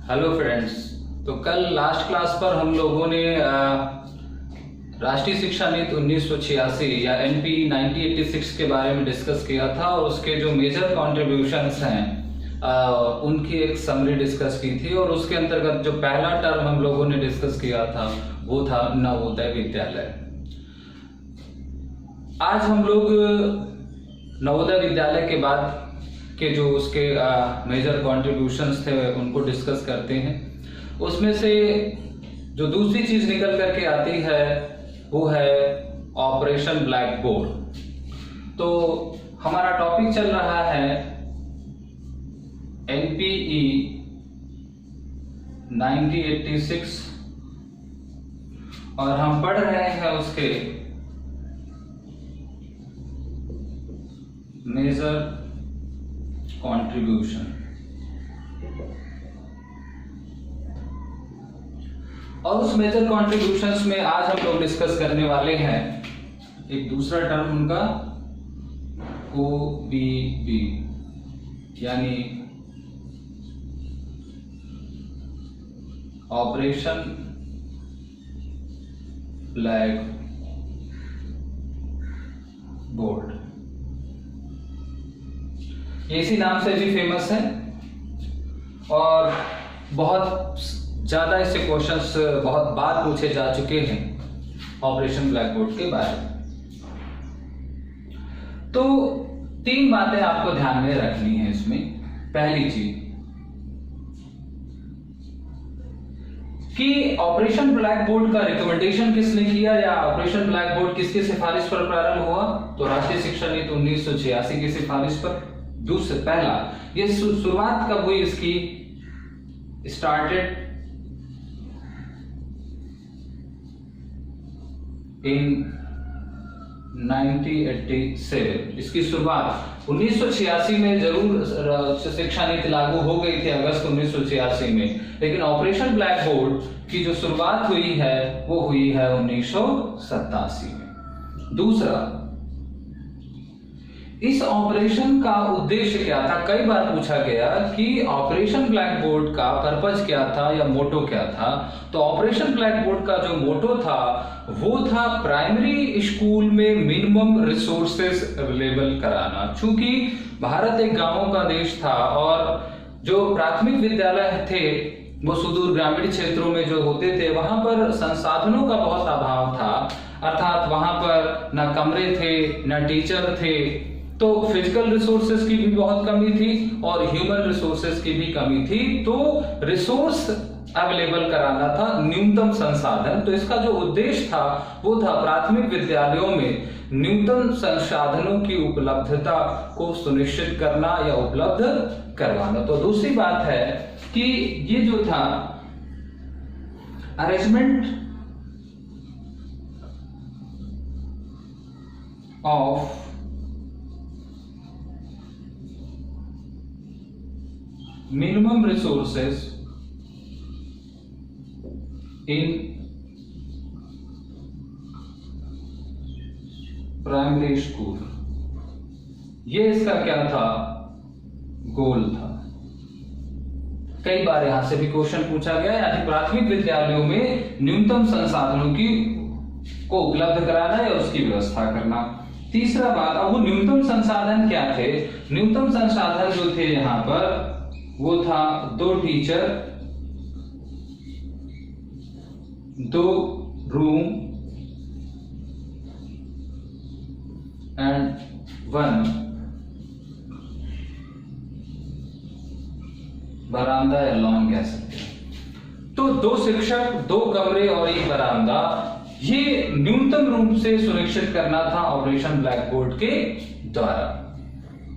Hello friends. तो कल last class पर हम लोगों ने राष्ट्रीय शिक्षा नीति 1986 या एनपी 1986 के बारे में डिस्कस किया था और उसके जो मेजर कॉन्ट्रीब्यूशंस हैं उनकी एक समरी डिस्कस की थी। और उसके अंतर्गत जो पहला टर्म हम लोगों ने डिस्कस किया था वो था नवोदय विद्यालय। आज हम लोग नवोदय विद्यालय के बाद के जो उसके मेजर कॉन्ट्रीब्यूशंस थे उनको डिस्कस करते हैं। उसमें से जो दूसरी चीज निकल करके आती है वो है ऑपरेशन ब्लैक बोर्ड। तो हमारा टॉपिक चल रहा है एनपीई 1986 और हम पढ़ रहे हैं उसके मेजर कंट्रीब्यूशन। और उस मेजर कंट्रीब्यूशंस में आज हम लोग डिस्कस करने वाले हैं एक दूसरा टर्म उनका OBB यानी ऑपरेशन ब्लैक बोर्ड। ये इसी नाम से भी फेमस है और बहुत ज्यादा इससे क्वेश्चंस बहुत बार पूछे जा चुके हैं ऑपरेशन ब्लैक बोर्ड के बारे में। तो तीन बातें आपको ध्यान में रखनी है इसमें। पहली चीज कि ऑपरेशन ब्लैक बोर्ड का रिकमेंडेशन किसने किया या ऑपरेशन ब्लैक बोर्ड किसकी सिफारिश पर प्रारंभ हुआ, तो राष्ट्रीय शिक्षा नीति 1986 की सिफारिश पर। दूसरा पहला, ये शुरुआत कब हुई इसकी, स्टार्टेड इन 1987। इसकी शुरुआत 1986 में जरूर शिक्षा नीति लागू हो गई थी अगस्त 1986 में, लेकिन ऑपरेशन ब्लैक बोर्ड की जो शुरुआत हुई है वो हुई है 1987 में। दूसरा, इस ऑपरेशन का उद्देश्य क्या था। कई बार पूछा गया कि ऑपरेशन ब्लैक बोर्ड का पर्पज क्या था या मोटो क्या था। तो ऑपरेशन ब्लैक बोर्ड का जो मोटो था वो था प्राइमरी स्कूल में मिनिमम रिसोर्सेज अवेलेबल कराना। चूंकि भारत एक गांवों का देश था और जो प्राथमिक विद्यालय थे वो सुदूर ग्रामीण क्षेत्रों में जो होते थे वहां पर संसाधनों का बहुत अभाव था। अर्थात वहां पर न कमरे थे न टीचर थे, तो फिजिकल रिसोर्सेज की भी बहुत कमी थी और ह्यूमन रिसोर्सेज की भी कमी थी। तो रिसोर्स अवेलेबल कराना था, न्यूनतम संसाधन। तो इसका जो उद्देश्य था वो था प्राथमिक विद्यालयों में न्यूनतम संसाधनों की उपलब्धता को सुनिश्चित करना या उपलब्ध करवाना। तो दूसरी बात है कि ये जो था arrangement of minimum resources in primary school, ये इसका क्या था, गोल था। कई बार यहां से भी क्वेश्चन पूछा गया, यानी प्राथमिक विद्यालयों में न्यूनतम संसाधनों की को उपलब्ध कराना या उसकी व्यवस्था करना। तीसरा बात, अब वो न्यूनतम संसाधन क्या थे। न्यूनतम संसाधन जो थे यहां पर वो था 2 टीचर, 2 रूम एंड 1 बरामदा या लॉन कह सकते हैं। तो 2 शिक्षक, 2 कमरे और 1 बरामदा, ये न्यूनतम रूप से सुनिश्चित करना था ऑपरेशन ब्लैक बोर्ड के द्वारा।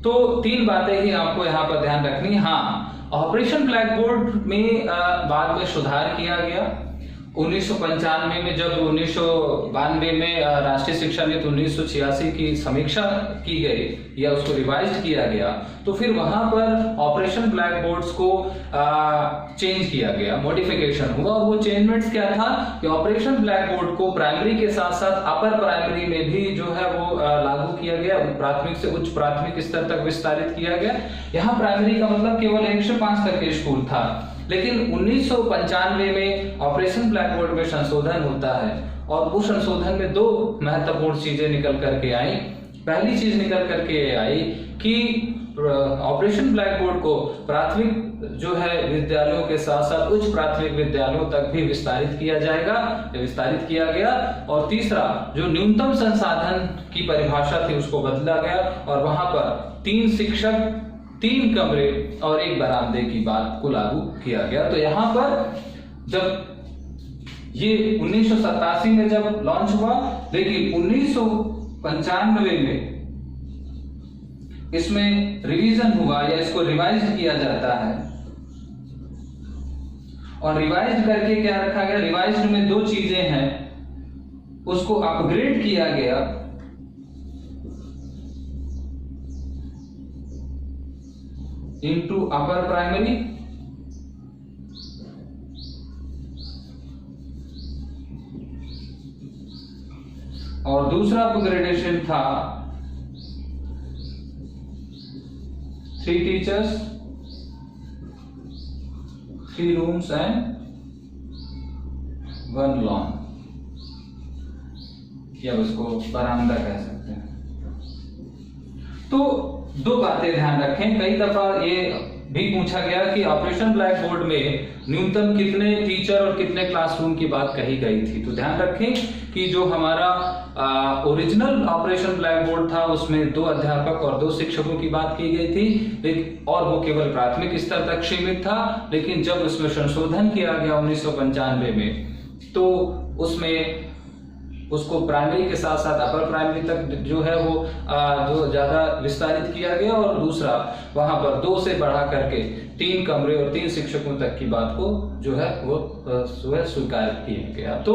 तो 3 बातें ही आपको यहां पर ध्यान रखनी। हाँ, ऑपरेशन ब्लैक बोर्ड में बाद में सुधार किया गया 1995 में, जब 1992 में राष्ट्रीय शिक्षा नीति 1986 की समीक्षा की गई या उसको रिवाइज किया गया, तो फिर वहां पर ऑपरेशन ब्लैक बोर्ड्स को चेंज किया गया, मॉडिफिकेशन हुआ। और वो चेंजमेंट्स क्या था कि ऑपरेशन ब्लैक बोर्ड को प्राइमरी के साथ साथ अपर प्राइमरी में भी जो है वो लागू किया गया, प्राथमिक से उच्च प्राथमिक स्तर तक विस्तारित किया गया। यहाँ प्राइमरी का मतलब केवल 1 से 5 तक के स्कूल था, लेकिन 1995 में ऑपरेशन ब्लैक बोर्ड में संशोधन होता है और उस संशोधन में दो महत्वपूर्ण चीजें निकल करके आई। पहली चीज निकल करके आई कि ऑपरेशन ब्लैक बोर्ड को प्राथमिक जो है विद्यालयों के साथ साथ उच्च प्राथमिक विद्यालयों तक भी विस्तारित किया जाएगा, विस्तारित किया गया। और तीसरा, जो न्यूनतम संसाधन की परिभाषा थी उसको बदला गया और वहां पर 3 शिक्षक, 3 कमरे और 1 बरामदे की बात को लागू किया गया। तो यहां पर जब ये 1987 में जब लॉन्च हुआ, लेकिन 1995 में इसमें रिवीजन हुआ या इसको रिवाइज किया जाता है। और रिवाइज करके क्या रखा गया, रिवाइज में 2 चीजें हैं, उसको अपग्रेड किया गया इनटू अपर प्राइमरी और दूसरा अपग्रेडेशन था 3 टीचर्स, 3 रूम्स एंड 1 लॉन, या उसको बरामदा कह सकते हैं। तो 2 बातें ध्यान रखें। कई दफा ये भी पूछा गया कि ऑपरेशन ब्लैक बोर्ड में न्यूनतम कितने टीचर और कितने क्लासरूम की बात कही गई थी। तो ध्यान रखें कि जो हमारा ओरिजिनल ऑपरेशन ब्लैक बोर्ड था उसमें 2 अध्यापक और 2 शिक्षकों की बात की गई थी, और वो केवल प्राथमिक स्तर तक सीमित था। लेकिन जब उसमें संशोधन किया गया 1995 में, तो उसमें उसको प्राइमरी के साथ साथ अपर प्राइमरी तक जो है वो जो ज्यादा विस्तारित किया गया, और दूसरा वहां पर 2 से बढ़ा करके 3 कमरे और 3 शिक्षकों तक की बात को जो है वो स्वीकार किया गया। तो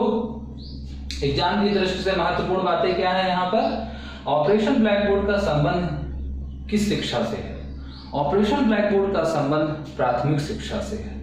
एग्जाम की दृष्टि से महत्वपूर्ण बातें क्या है यहाँ पर, ऑपरेशन ब्लैक बोर्ड का संबंध किस शिक्षा से है? ऑपरेशन ब्लैक बोर्ड का संबंध प्राथमिक शिक्षा से है।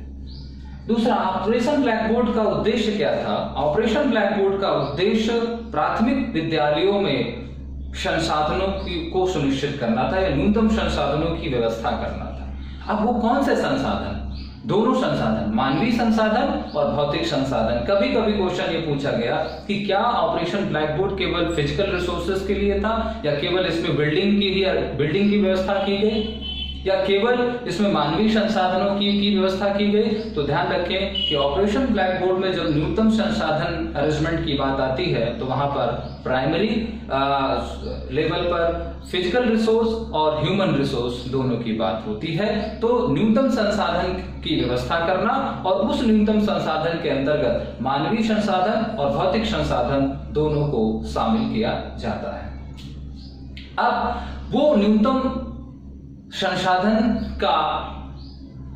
दूसरा, ऑपरेशन ब्लैक बोर्ड का उद्देश्य क्या था? ऑपरेशन ब्लैक बोर्ड का उद्देश्य प्राथमिक विद्यालयों में संसाधनों को सुनिश्चित करना था या न्यूनतम संसाधनों की व्यवस्था करना था। अब वो कौन से संसाधन? दोनों संसाधन, मानवीय संसाधन और भौतिक संसाधन। कभी कभी क्वेश्चन ये पूछा गया कि क्या ऑपरेशन ब्लैक बोर्ड केवल फिजिकल रिसोर्सेज के लिए था, या केवल इसमें बिल्डिंग की व्यवस्था की गई, या केवल इसमें मानवीय संसाधनों की व्यवस्था की गई? तो ध्यान रखें कि ऑपरेशन ब्लैक बोर्ड में जब न्यूनतम संसाधन अरेंजमेंट की बात आती है तो वहां पर प्राइमरी लेवल पर फिजिकल रिसोर्स और ह्यूमन रिसोर्स दोनों की बात होती है। तो न्यूनतम संसाधन की व्यवस्था करना और उस न्यूनतम संसाधन के अंतर्गत मानवीय संसाधन और भौतिक संसाधन दोनों को शामिल किया जाता है। अब वो न्यूनतम संसाधन का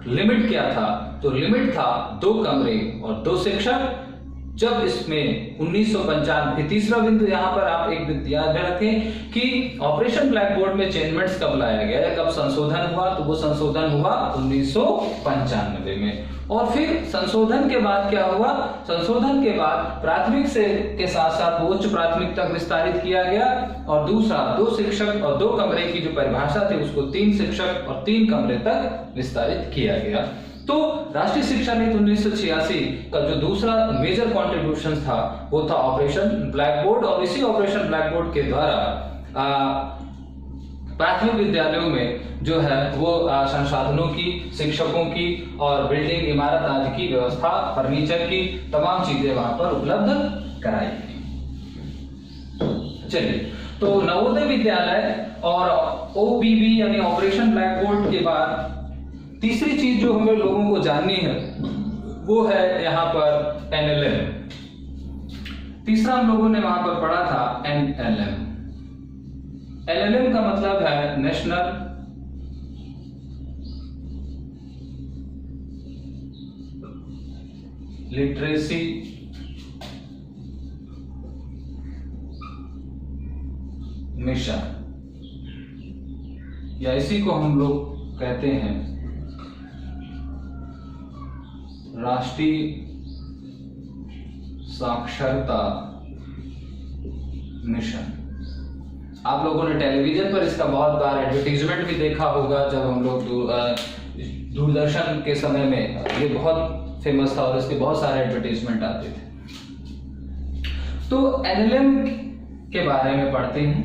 लिमिट क्या था? तो लिमिट था 2 कमरे और 2 शिक्षक। जब इसमें 1995, तीसरा बिंदु यहाँ पर आप एक याद रखें कि ऑपरेशन ब्लैक बोर्ड में चेंजमेंट्स कब लाया गया या कब संशोधन हुआ? तो वो संशोधन हुआ 1995 में। और फिर संशोधन के बाद क्या हुआ? संशोधन के बाद प्राथमिक से के साथ साथ उच्च प्राथमिक तक विस्तारित किया गया, और दूसरा 2 शिक्षक और 2 कमरे की जो परिभाषा थी उसको 3 शिक्षक और 3 कमरे तक विस्तारित किया गया। तो राष्ट्रीय शिक्षा नीति 1986 का जो दूसरा मेजर कंट्रीब्यूशन था वो था ऑपरेशन ब्लैक बोर्ड, और इसी ऑपरेशन ब्लैक बोर्ड के द्वारा प्राथमिक विद्यालयों में जो है वो संसाधनों की, शिक्षकों की और बिल्डिंग, इमारत आदि की व्यवस्था, फर्नीचर की तमाम चीजें वहां पर उपलब्ध कराई गई। चलिए, तो नवोदय विद्यालय और ओबीबी यानी ऑपरेशन ब्लैक बोर्ड के बाद तीसरी चीज जो हमें लोगों को जाननी है वो है यहाँ पर एनएलएम। तीसरा हम लोगों ने वहां पर पढ़ा था एनएलएम। एनएलएम का मतलब है नेशनल लिटरेसी मिशन, या इसी को हम लोग कहते हैं राष्ट्रीय साक्षरता मिशन। आप लोगों ने टेलीविजन पर इसका बहुत बार एडवर्टीजमेंट भी देखा होगा। जब हम लोग दूरदर्शन के समय में ये बहुत फेमस था और इसके बहुत सारे एडवर्टीजमेंट आते थे। तो एनएलएम के बारे में पढ़ते हैं।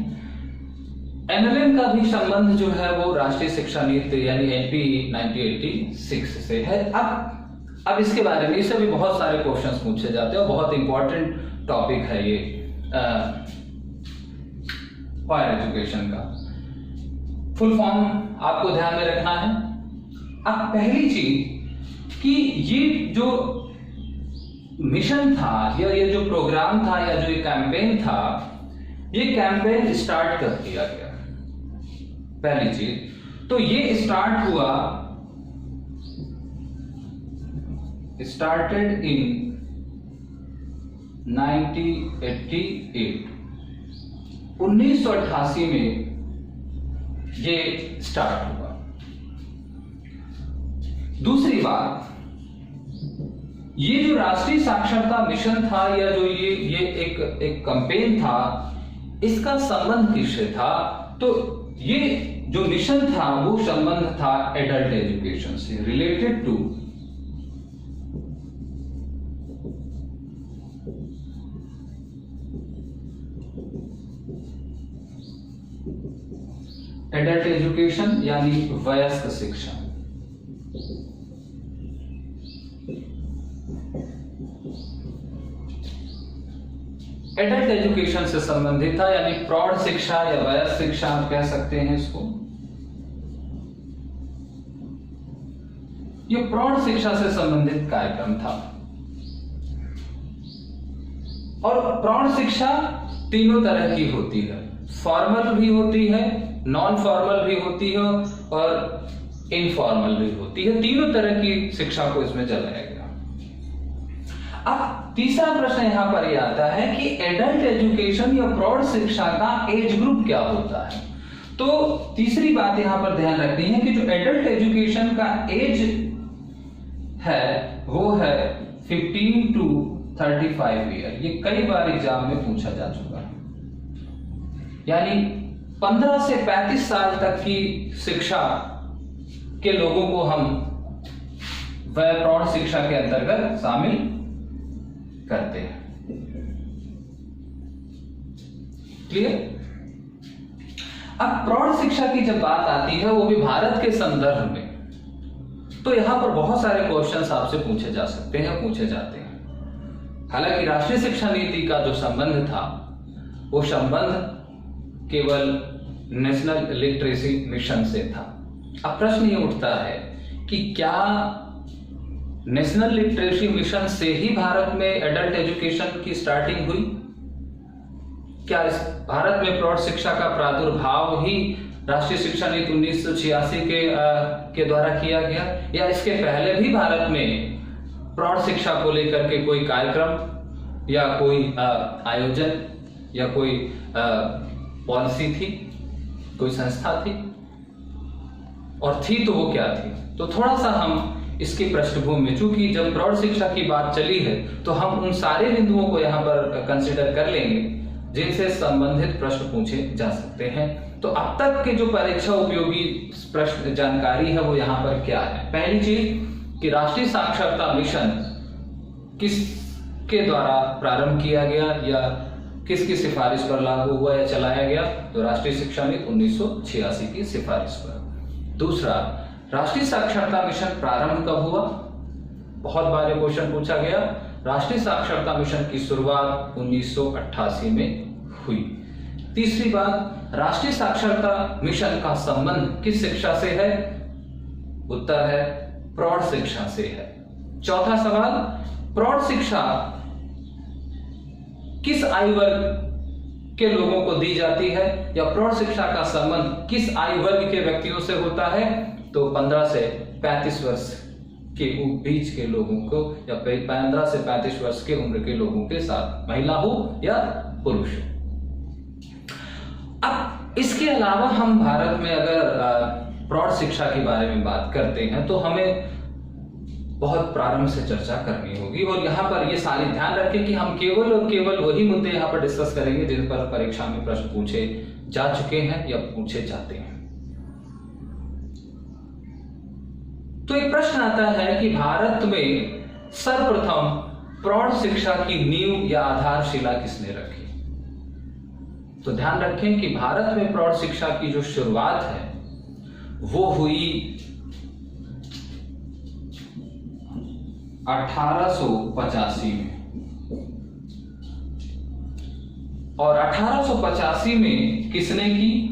एनएलएम का भी संबंध जो है वो राष्ट्रीय शिक्षा नीति यानी एनपी 1986 से है। अब इसके बारे में इससे भी बहुत सारे क्वेश्चंस पूछे जाते हैं और बहुत इंपॉर्टेंट टॉपिक है ये हायर एजुकेशन का। फुल फॉर्म आपको ध्यान में रखना है। अब पहली चीज कि ये जो मिशन था या ये जो प्रोग्राम था या जो ये कैंपेन था, ये कैंपेन स्टार्ट कर दिया गया। पहली चीज तो ये स्टार्ट हुआ, स्टार्टेड इन 1988, 1988 में ये स्टार्ट हुआ। दूसरी बात, ये जो राष्ट्रीय साक्षरता मिशन था या जो ये एक कैंपेन था, इसका संबंध किससे था? तो ये जो मिशन था वो संबंध था एडल्ट एजुकेशन से, रिलेटेड टू एडल्ट एजुकेशन यानी वयस्क शिक्षा। एडल्ट एजुकेशन से संबंधित था, यानी प्रौढ़ शिक्षा या वयस्क शिक्षा आप कह सकते हैं इसको। यह प्रौढ़ शिक्षा से संबंधित कार्यक्रम था। और प्रौढ़ शिक्षा तीनों तरह की होती है, फॉर्मल भी होती है, नॉन फॉर्मल भी होती है और इनफॉर्मल भी होती है। तीनों तरह की शिक्षा को इसमें चलाया गया। अब तीसरा प्रश्न यहां पर यह आता है कि एडल्ट एजुकेशन या प्रौढ़ शिक्षा का एज ग्रुप क्या होता है? तो तीसरी बात यहां पर ध्यान रखनी है कि जो एडल्ट एजुकेशन का एज है वो है 15 to 35 ईयर। ये कई बार एग्जाम में पूछा जा चुका है, यानी 15 से 35 साल तक की शिक्षा के लोगों को हम वह प्रौढ़ शिक्षा के अंतर्गत शामिल करते हैं। क्लियर? अब प्रौढ़ शिक्षा की जब बात आती है वो भी भारत के संदर्भ में, तो यहां पर बहुत सारे क्वेश्चंस आपसे पूछे जा सकते हैं, पूछे जाते हैं। हालांकि राष्ट्रीय शिक्षा नीति का जो संबंध था वो संबंध केवल नेशनल लिटरेसी मिशन से था। अब प्रश्न ये उठता है कि क्या नेशनल लिटरेसी मिशन से ही भारत में एडल्ट एजुकेशन की स्टार्टिंग हुई? क्या इस भारत में प्रौढ़ शिक्षा का प्रादुर्भाव ही राष्ट्रीय शिक्षा नीति 1986 के द्वारा किया गया, या इसके पहले भी भारत में प्रौढ़ शिक्षा को लेकर के कोई कार्यक्रम या कोई आयोजन या कोई पॉलिसी थी, कोई संस्था थी? और थी तो वो क्या थी? तो थोड़ा सा हम इसकी पृष्ठभूमि में, चूंकि जब प्रौढ़ शिक्षा की बात चली है तो हम उन सारे बिंदुओं को यहाँ पर कंसिडर कर लेंगे जिनसे संबंधित प्रश्न पूछे जा सकते हैं। तो अब तक के जो परीक्षा उपयोगी प्रश्न जानकारी है वो यहाँ पर क्या है? पहली चीज कि राष्ट्रीय साक्षरता मिशन किसके द्वारा प्रारंभ किया गया या किसकी सिफारिश पर लागू हुआ या चलाया गया? तो राष्ट्रीय शिक्षा नीति 1986 की सिफारिश पर। दूसरा, राष्ट्रीय साक्षरता मिशन प्रारंभ कब हुआ? बहुत बार ये क्वेश्चन पूछा गया। राष्ट्रीय साक्षरता मिशन की शुरुआत 1988 में हुई। तीसरी बात, राष्ट्रीय साक्षरता मिशन का संबंध किस शिक्षा से है? उत्तर है प्रौढ़ शिक्षा से है। चौथा सवाल, प्रौढ़ शिक्षा किस आयु वर्ग के लोगों को दी जाती है या प्रौढ़ शिक्षा का संबंध किस आयु वर्ग के व्यक्तियों से होता है? तो 15 से 35 वर्ष के बीच के लोगों को या 15 से 35 वर्ष के उम्र के लोगों के साथ, महिला हो या पुरुष हो। अब इसके अलावा हम भारत में अगर प्रौढ़ शिक्षा के बारे में बात करते हैं तो हमें बहुत प्रारंभ से चर्चा करनी होगी, और यहाँ पर ये सारे ध्यान रखें कि हम केवल और केवल वही मुद्दे यहाँ पर डिस्कस करेंगे जिन पर परीक्षा में प्रश्न पूछे जा चुके हैं या पूछे जाते हैं। तो एक प्रश्न आता है कि भारत में सर्वप्रथम प्रौढ़ शिक्षा की नींव या आधारशिला किसने रखी? तो ध्यान रखें कि भारत में प्रौढ़ शिक्षा की जो शुरुआत है वो हुई 1885 में, और 1885 में किसने की?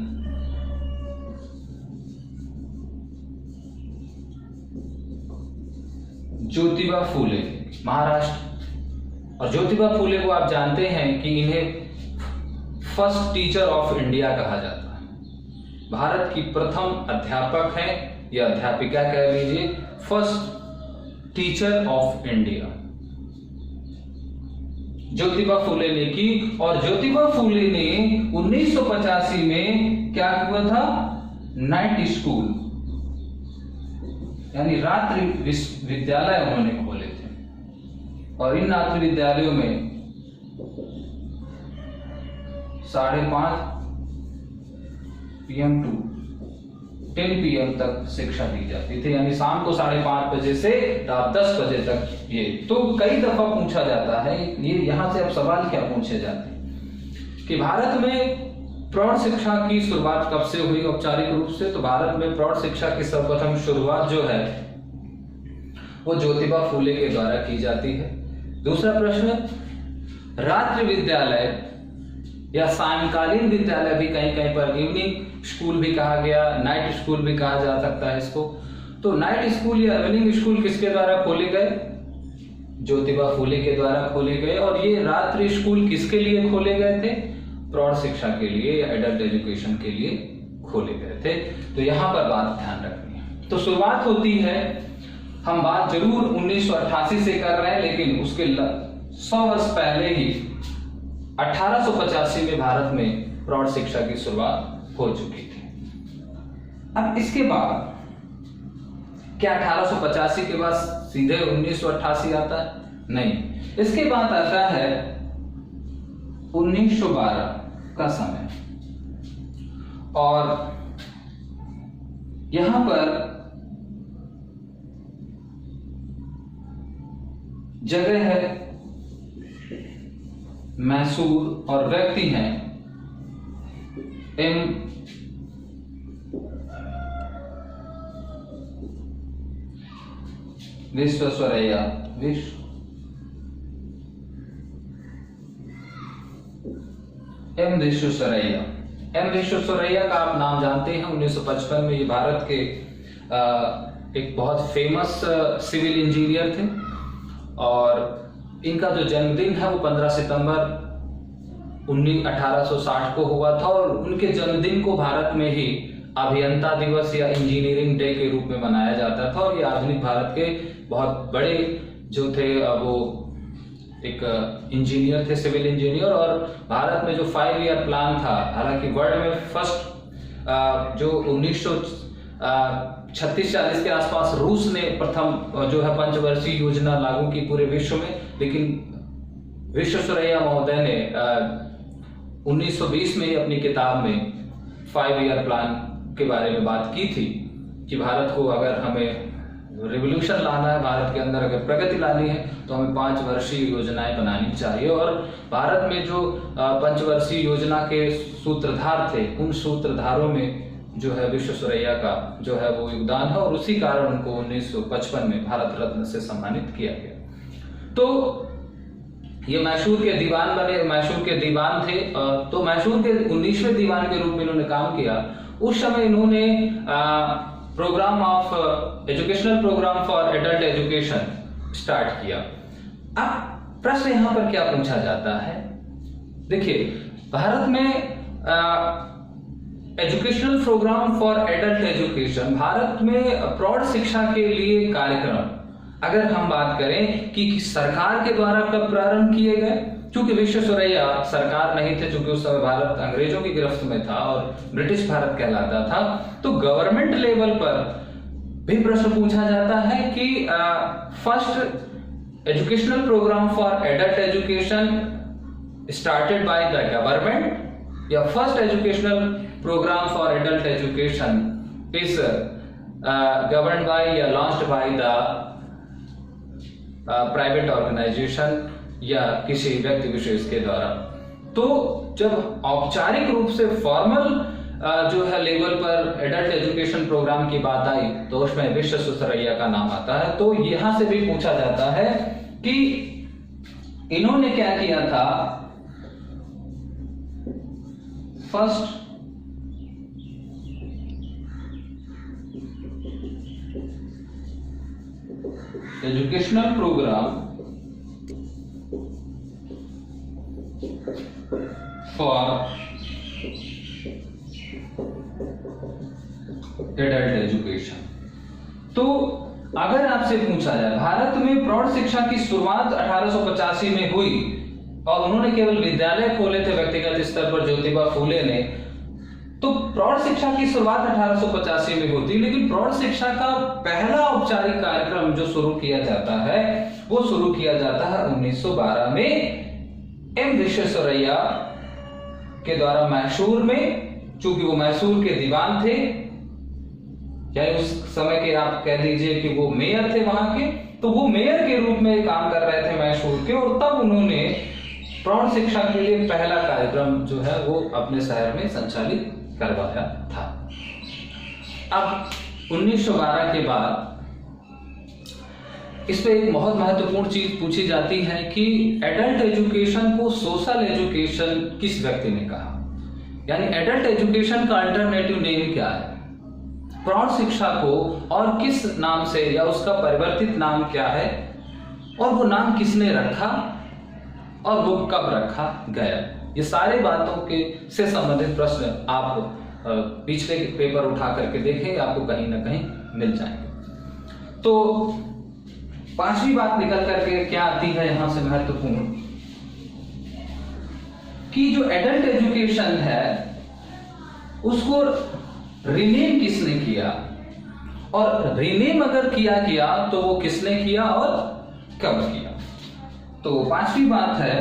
ज्योतिबा फूले, महाराष्ट्र। और ज्योतिबा फूले को आप जानते हैं कि इन्हें फर्स्ट टीचर ऑफ इंडिया कहा जाता है। भारत की प्रथम अध्यापक है या अध्यापिका कह लीजिए, first teacher of India Jyotiba Phule ने की। और ज्योतिबा फूले ने 1985 में क्या हुआ था? नाइट स्कूल यानी रात्रि विद्यालय उन्होंने खोले थे। और इन रात्रि विद्यालयों में 5:30 PM to 10 PM तक शिक्षा दी जाती थी, यानी शाम को 5:30 बजे से रात 10 बजे तक। ये तो कई दफा पूछा जाता है, ये यहां से अब सवाल क्या पूछे जाते हैं कि भारत में प्रौढ़ शिक्षा की शुरुआत कब से हुई औपचारिक रूप से? तो भारत में प्रौढ़ शिक्षा की सर्वप्रथम शुरुआत जो है वो ज्योतिबा फूले के द्वारा की जाती है। दूसरा प्रश्न, रात्रि विद्यालय या सायंकालीन विद्यालय भी कहीं कहीं पर इवनिंग स्कूल भी कहा गया, नाइट स्कूल भी कहा जा सकता है इसको। तो नाइट स्कूल या इवनिंग स्कूल किसके द्वारा खोले गए? ज्योतिबा फूले के द्वारा खोले गए। और ये रात्रि स्कूल किसके लिए खोले गए थे? प्रौढ़ शिक्षा के लिए या एडल्ट एजुकेशन के लिए खोले गए थे। तो यहां पर बात ध्यान रखनी है। तो शुरुआत होती है, हम बात जरूर 1988 से कर रहे हैं, लेकिन उसके 100 वर्ष पहले ही 1885 में भारत में प्रौढ़ शिक्षा की शुरुआत हो चुकी थी। अब इसके बाद क्या 1885 के बाद सीधे 1988 आता है? नहीं, इसके बाद आता है 1912 का समय। और यहां पर जगह है मैसूर और व्यक्ति हैं एम विश्वेश्वरैया। एम विश्वेश्वरैया का आप नाम जानते हैं। 1955 में ये भारत के एक बहुत फेमस सिविल इंजीनियर थे। और इनका जो जन्मदिन है वो 15 सितंबर 1860 को हुआ था। और उनके जन्मदिन को भारत में ही अभियंता दिवस या इंजीनियरिंग डे के रूप में मनाया जाता था। और ये आधुनिक भारत के बहुत बड़े जो थे वो एक इंजीनियर थे, सिविल इंजीनियर। और भारत में जो 5 ईयर प्लान था, हालांकि वर्ल्ड में फर्स्ट जो 1936-40 के आसपास रूस ने प्रथम जो है पंचवर्षीय योजना लागू की पूरे विश्व में, लेकिन विश्वेश्वरैया महोदय ने 1920 में अपनी किताब में 5 ईयर प्लान के बारे में बात की थी कि भारत को अगर हमें रिवोल्यूशन लाना है, भारत के अंदर अगर प्रगति लानी है, तो हमें 5 वर्षीय योजनाएं बनानी चाहिए। और भारत में जो पंचवर्षीय योजना के सूत्रधार थे, उन सूत्रधारों में जो है विश्वेश्वरैया का जो है वो योगदान है। और उसी कारण उनको 1955 में भारत रत्न से सम्मानित किया गया। तो ये मैसूर के दीवान बने, मैसूर के दीवान थे। तो मैसूर के 19वें दीवान के रूप में इन्होंने काम किया। उस समय इन्होंने programme of educational programme for adult education start किया। अब प्रश्न यहां पर क्या पूछा जाता है? देखिए, भारत में educational programme for adult education, भारत में प्रौढ़ शिक्षा के लिए कार्यक्रम अगर हम बात करें कि सरकार के द्वारा कब प्रारंभ किए गए, क्योंकि विश्वेश्वरैया सरकार नहीं थे, क्योंकि उस समय भारत अंग्रेजों की गिरफ्त में था और ब्रिटिश भारत कहलाता था। तो गवर्नमेंट लेवल पर भी प्रश्न पूछा जाता है कि first educational programme for adult education started by the government या first educational programme for adult education is govern by या launched by the private organisation या किसी व्यक्ति विशेष के द्वारा। तो जब औपचारिक रूप से फॉर्मल जो है लेवल पर एडल्ट एजुकेशन प्रोग्राम की बात आई तो उसमें विश्वेश्वरैया का नाम आता है। तो यहां से भी पूछा जाता है कि इन्होंने क्या किया था। First educational programme for adult education. तो अगर आपसे पूछा जाए भारत में प्रौढ़ शिक्षा की शुरुआत 1885 में हुई और उन्होंने केवल विद्यालय खोले थे व्यक्तिगत स्तर पर ज्योतिबा फूले ने, तो प्रौढ़ शिक्षा की शुरुआत 1885 में होती, लेकिन प्रौढ़ शिक्षा का पहला औपचारिक कार्यक्रम जो शुरू किया जाता है वो शुरू किया जाता है 1912 में एम विश्वेश्वरैया के द्वारा मैसूर में। चूंकि वो मैसूर के दीवान थे, चाहे उस समय के आप कह दीजिए कि वो मेयर थे वहां के, तो वो मेयर के रूप में काम कर रहे थे मैसूर के, और तब उन्होंने प्रौढ़ शिक्षा के लिए पहला कार्यक्रम जो है वो अपने शहर में संचालित करवाया था। अब 1912 के बाद इस पे एक बहुत महत्वपूर्ण चीज पूछी जाती है कि एडल्ट एजुकेशन को सोशल एजुकेशन किस व्यक्ति ने कहा, यानी एडल्ट एजुकेशन का अल्टरनेटिव नेम क्या है, प्रौढ़ शिक्षा को और किस नाम से या उसका परिवर्तित नाम क्या है, और वो नाम किसने रखा और वो कब रखा गया। ये सारे बातों के से संबंधित प्रश्न आप पिछले पेपर उठा करके देखें, आपको कहीं ना कहीं मिल जाएंगे। तो पांचवी बात निकल करके क्या आती है यहां से महत्वपूर्ण, कि जो एडल्ट एजुकेशन है उसको रीनेम किसने किया, और रीनेम अगर किया तो वो किसने किया और कब किया। तो पांचवी बात है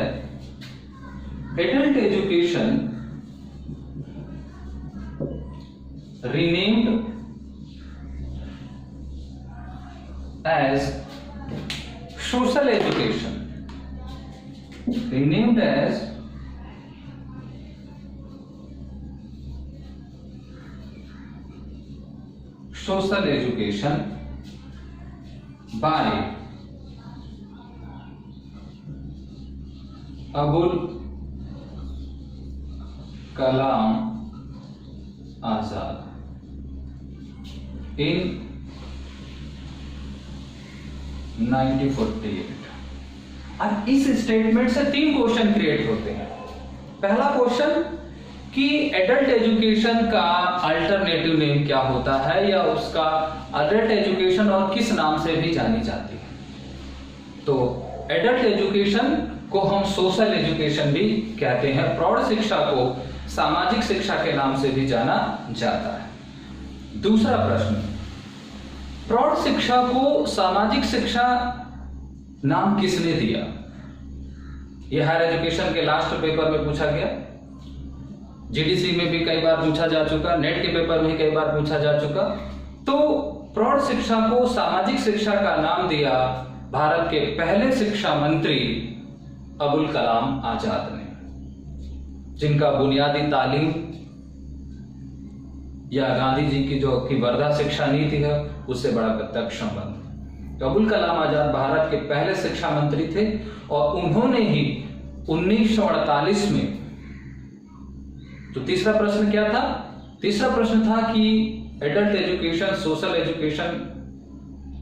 adult education renamed as social education, renamed as social education by Abul Kalam Azad in 1948। अब इस स्टेटमेंट से 3 क्वेश्चन क्रिएट होते हैं। पहला क्वेश्चन कि एडल्ट एजुकेशन का अल्टरनेटिव नेम क्या होता है, या उसका अडल्ट एजुकेशन और किस नाम से भी जानी जाती है। तो एडल्ट एजुकेशन को हम सोशल एजुकेशन भी कहते हैं, प्रौढ़ शिक्षा को सामाजिक शिक्षा के नाम से भी जाना जाता है। दूसरा प्रश्न, प्रौढ़ शिक्षा को सामाजिक शिक्षा नाम किसने दिया। यह हायर एजुकेशन के लास्ट पेपर में पूछा गया, जीडीसी में भी कई बार पूछा जा चुका, नेट के पेपर में कई बार पूछा जा चुका। तो प्रौढ़ शिक्षा को सामाजिक शिक्षा का नाम दिया भारत के पहले शिक्षा मंत्री अबुल कलाम आजाद ने, जिनका बुनियादी तालीम या गांधी जी की जो कि वर्धा शिक्षा नीति है उससे बड़ा प्रत्यक्ष संबंध। तो अबुल कलाम आजाद भारत के पहले शिक्षा मंत्री थे और उन्होंने ही 1948 में, तो तीसरा प्रश्न क्या था, तीसरा प्रश्न था कि एडल्ट एजुकेशन सोशल एजुकेशन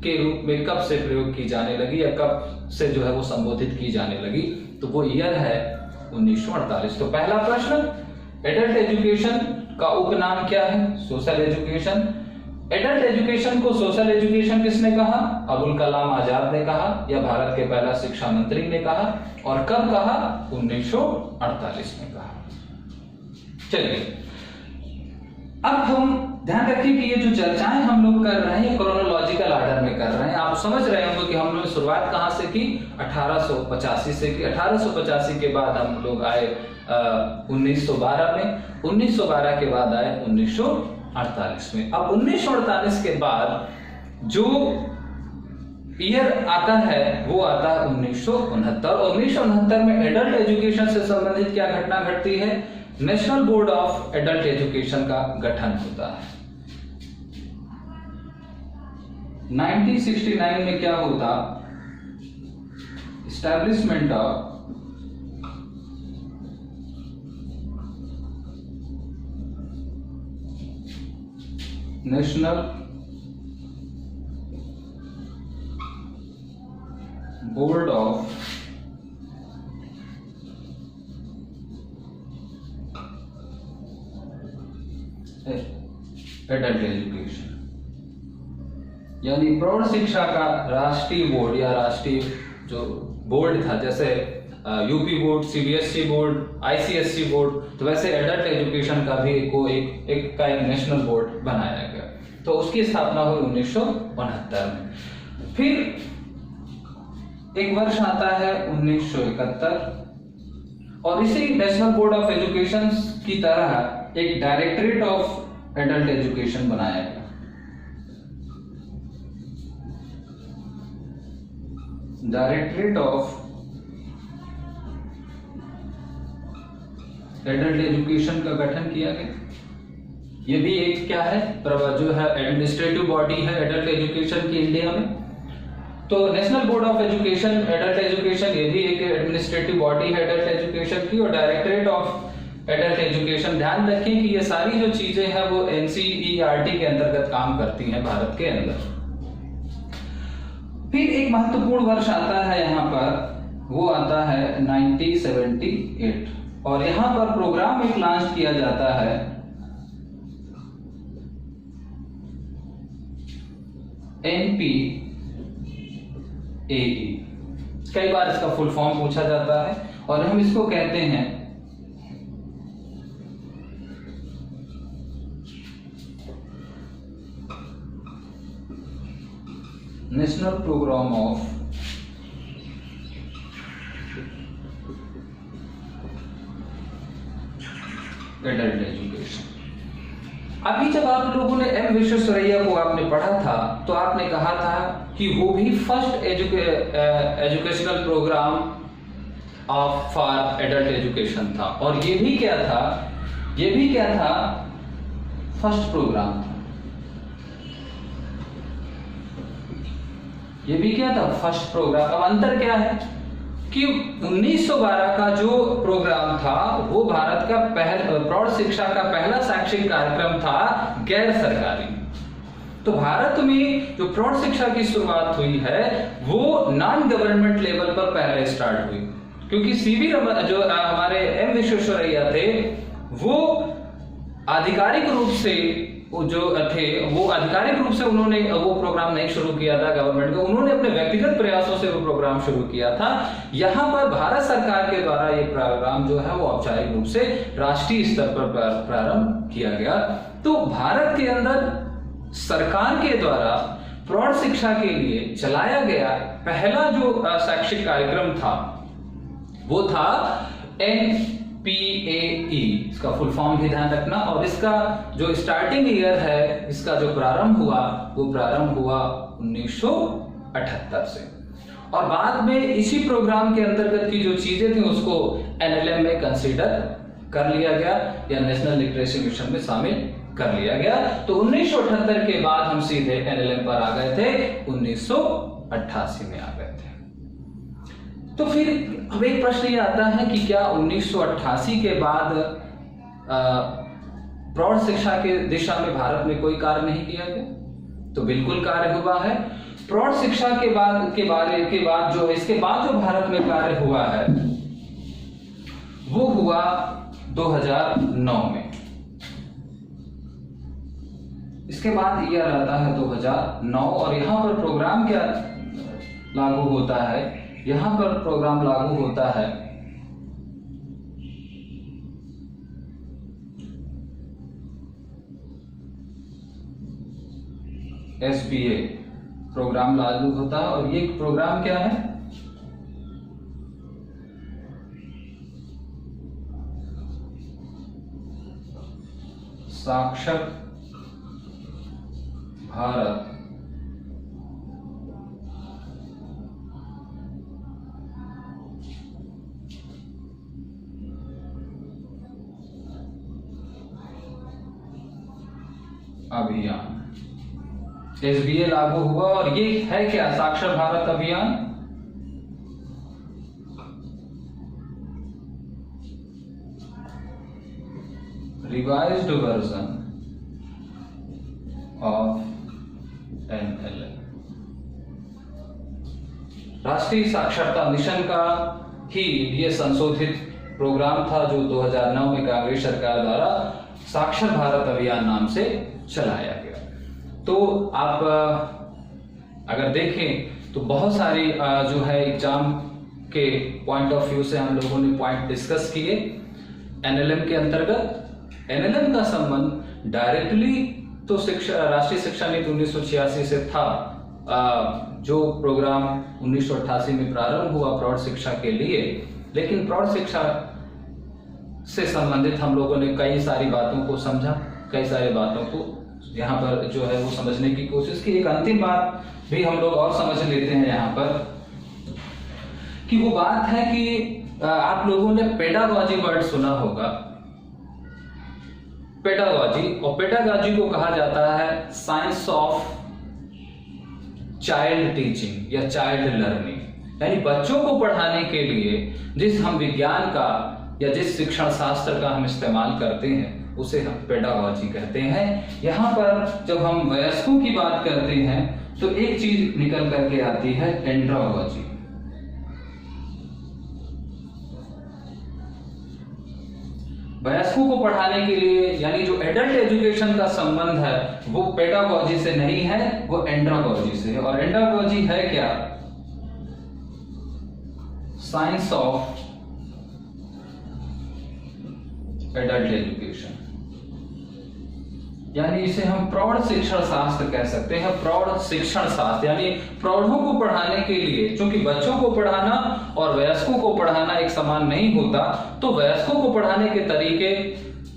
के रूप में कब से प्रयोग की जाने लगी या कब से जो है वो संबोधित की जाने लगी, तो वो ईयर है 1948। तो पहला प्रश्न, एडल्ट एजुकेशन का उपनाम क्या है, सोशल एजुकेशन। एडल्ट एजुकेशन को सोशल एजुकेशन किसने कहा, अबुल कलाम आजाद ने कहा या भारत के पहला शिक्षा मंत्री ने कहा, और कब कहा, 1948 में कहा। चलिए अब हम ध्यान रखिए कि ये जो चर्चाएं हम लोग कर रहे हैं क्रोनोलॉजिकल ऑर्डर में कर रहे हैं। आप समझ रहे होंगे कि हम लोग शुरुआत कहां से की, 1885 से की। 1885 के बाद हम लोग आए 1912 में, 1912 के बाद आए 1948 1948 में। अब 1948 के बाद जो ईयर आता है वो आता है 1969। 1969 में एडल्ट एजुकेशन से संबंधित क्या घटना घटती है? National board of adult education का गठन होता है। 1969 में क्या होता? Establishment of national board of adult education, यानी प्रौढ़ शिक्षा का राष्ट्रीय बोर्ड या राष्ट्रीय जो बोर्ड था, जैसे UP board, CBSE board, ICSE board, तो वैसे एडल्ट एजुकेशन का भी एक नेशनल बोर्ड बनाया गया। तो उसकी स्थापना हुई 1969 में। फिर एक वर्ष आता है 1971 और इसी नेशनल बोर्ड ऑफ एजुकेशन की तरह एक डायरेक्टरेट ऑफ एडल्ट एजुकेशन बनाया गया। डायरेक्टरेट ऑफ एडल्ट एजुकेशन का गठन किया गया। ये भी एक क्या है, जो है एडमिनिस्ट्रेटिव बॉडी है एडल्ट एजुकेशन की इंडिया में। तो national board of education adult education ये भी एक एडमिनिस्ट्रेटिव बॉडी है एडल्ट एजुकेशन की। और डायरेक्टरेट ऑफ एडल्ट एजुकेशन, ध्यान रखें कि ये सारी जो चीजें हैं वो एनसीईआरटी के अंतर्गत काम करती हैं भारत के अंदर। फिर एक महत्वपूर्ण वर्ष आता है यहाँ पर, वो आता है 1978 और यहाँ पर प्रोग्राम एक लॉन्च किया जाता है NPAE। कई बार इसका फुल फॉर्म पूछा जाता है और हम इसको कहते हैं national programme of adult education. अभी जब आप लोगों ने एम विश्वेश्वरैया को आपने पढ़ा था तो आपने कहा था कि वो भी first educational programme of for adult education था। और ये भी क्या था? ये भी क्या था? फर्स्ट प्रोग्राम था। ये भी क्या था? First programme. अब अंतर क्या है कि 1912 का जो प्रोग्राम था वो भारत का प्रौढ़ शिक्षा का पहला शैक्षिक कार्यक्रम था, गैर सरकारी। तो भारत में जो प्रौढ़ शिक्षा की शुरुआत हुई है वो नॉन गवर्नमेंट लेवल पर पहले स्टार्ट हुई, क्योंकि सीवी रमन जो हमारे एम विश्वेश्वरैया थे वो आधिकारिक रूप से जो थे वो आधिकारिक रूप से उन्होंने वो प्रोग्राम नहीं शुरू किया था गवर्नमेंट का, उन्होंने अपने व्यक्तिगत प्रयासों से वो प्रोग्राम शुरू किया था। यहाँ पर भारत सरकार के द्वारा ये प्रोग्राम जो है वो औपचारिक रूप से राष्ट्रीय स्तर पर प्रारंभ किया गया। तो भारत के अंदर सरकार के द्वारा प्रौढ़ शिक्षा के लिए चलाया गया पहला जो शैक्षिक कार्यक्रम था वो था NPAE। इसका फुल फॉर्म भी ध्यान रखना। और इसका जो स्टार्टिंग ईयर है, इसका जो प्रारंभ हुआ वो प्रारंभ हुआ 1978 से। और बाद में इसी प्रोग्राम के अंतर्गत की जो चीजें थी उसको NLM में कंसीडर कर लिया गया या नेशनल लिटरेसी मिशन में शामिल कर लिया गया। तो 1978 के बाद हम सीधे NLM पर आ गए थे, 1988 में आ गए थे। तो फिर अब एक प्रश्न ये आता है कि क्या 1988 के बाद प्रौढ़ शिक्षा के दिशा में भारत में कोई कार्य नहीं किया गया? तो बिल्कुल कार्य हुआ है। प्रौढ़ शिक्षा के बाद जो इसके बाद जो भारत में कार्य हुआ है वो हुआ 2009 में। इसके बाद ईयर आता है 2009 और यहाँ पर प्रोग्राम क्या लागू होता है? यहाँ पर प्रोग्राम लागू होता है SBA प्रोग्राम लागू होता है। और ये प्रोग्राम क्या है? साक्षर भारत अभियान, SBA लागू हुआ। और ये है क्या? साक्षर भारत अभियान। रिवाइज्ड वर्जन ऑफ NLM, राष्ट्रीय साक्षरता मिशन का ही ये संशोधित प्रोग्राम था जो 2009 में कांग्रेस सरकार द्वारा साक्षर भारत अभियान नाम से चलाया गया। तो आप अगर देखें तो बहुत सारे जो है एग्जाम के पॉइंट ऑफ व्यू से हम लोगों ने पॉइंट डिस्कस किए। NLM के अंतर्गत NLM का संबंध डायरेक्टली तो राष्ट्रीय शिक्षा नीति 1986 से था, जो प्रोग्राम 1988 में प्रारंभ हुआ प्रौढ़ शिक्षा के लिए। लेकिन प्रौढ़ शिक्षा से संबंधित हम लोगों ने कई सारी बातों को समझा, कई सारी बातों को यहाँ पर जो है वो समझने की कोशिश की। एक अंतिम बात भी हम लोग और समझ लेते हैं यहाँ पर, कि वो बात है कि आप लोगों ने पेडागॉजी वर्ड सुना होगा। पेडागॉजी, और पेडागॉजी को कहा जाता है साइंस ऑफ चाइल्ड टीचिंग या चाइल्ड लर्निंग, यानी बच्चों को पढ़ाने के लिए जिस हम विज्ञान का या जिस शिक्षण शास्त्र का हम इस्तेमाल करते हैं उसे हम पेडागॉजी कहते हैं। यहाँ पर जब हम वयस्कों की बात करते हैं तो एक चीज निकल करके आती है एंड्रोगॉजी। वयस्कों को पढ़ाने के लिए यानी जो एडल्ट एजुकेशन का संबंध है वो पेडागॉजी से नहीं है, वो एंड्रोगॉजी से है। और एंड्रोगॉजी है क्या? साइंस ऑफ एडल्ट एजुकेशन, यानी इसे हम प्रौढ़ शिक्षण शास्त्र कह सकते हैं। प्रौढ़ शिक्षण शास्त्र यानी प्रौढ़ों को पढ़ाने के लिए, क्योंकि बच्चों को पढ़ाना और वयस्कों को पढ़ाना एक समान नहीं होता, तो वयस्कों को पढ़ाने के तरीके,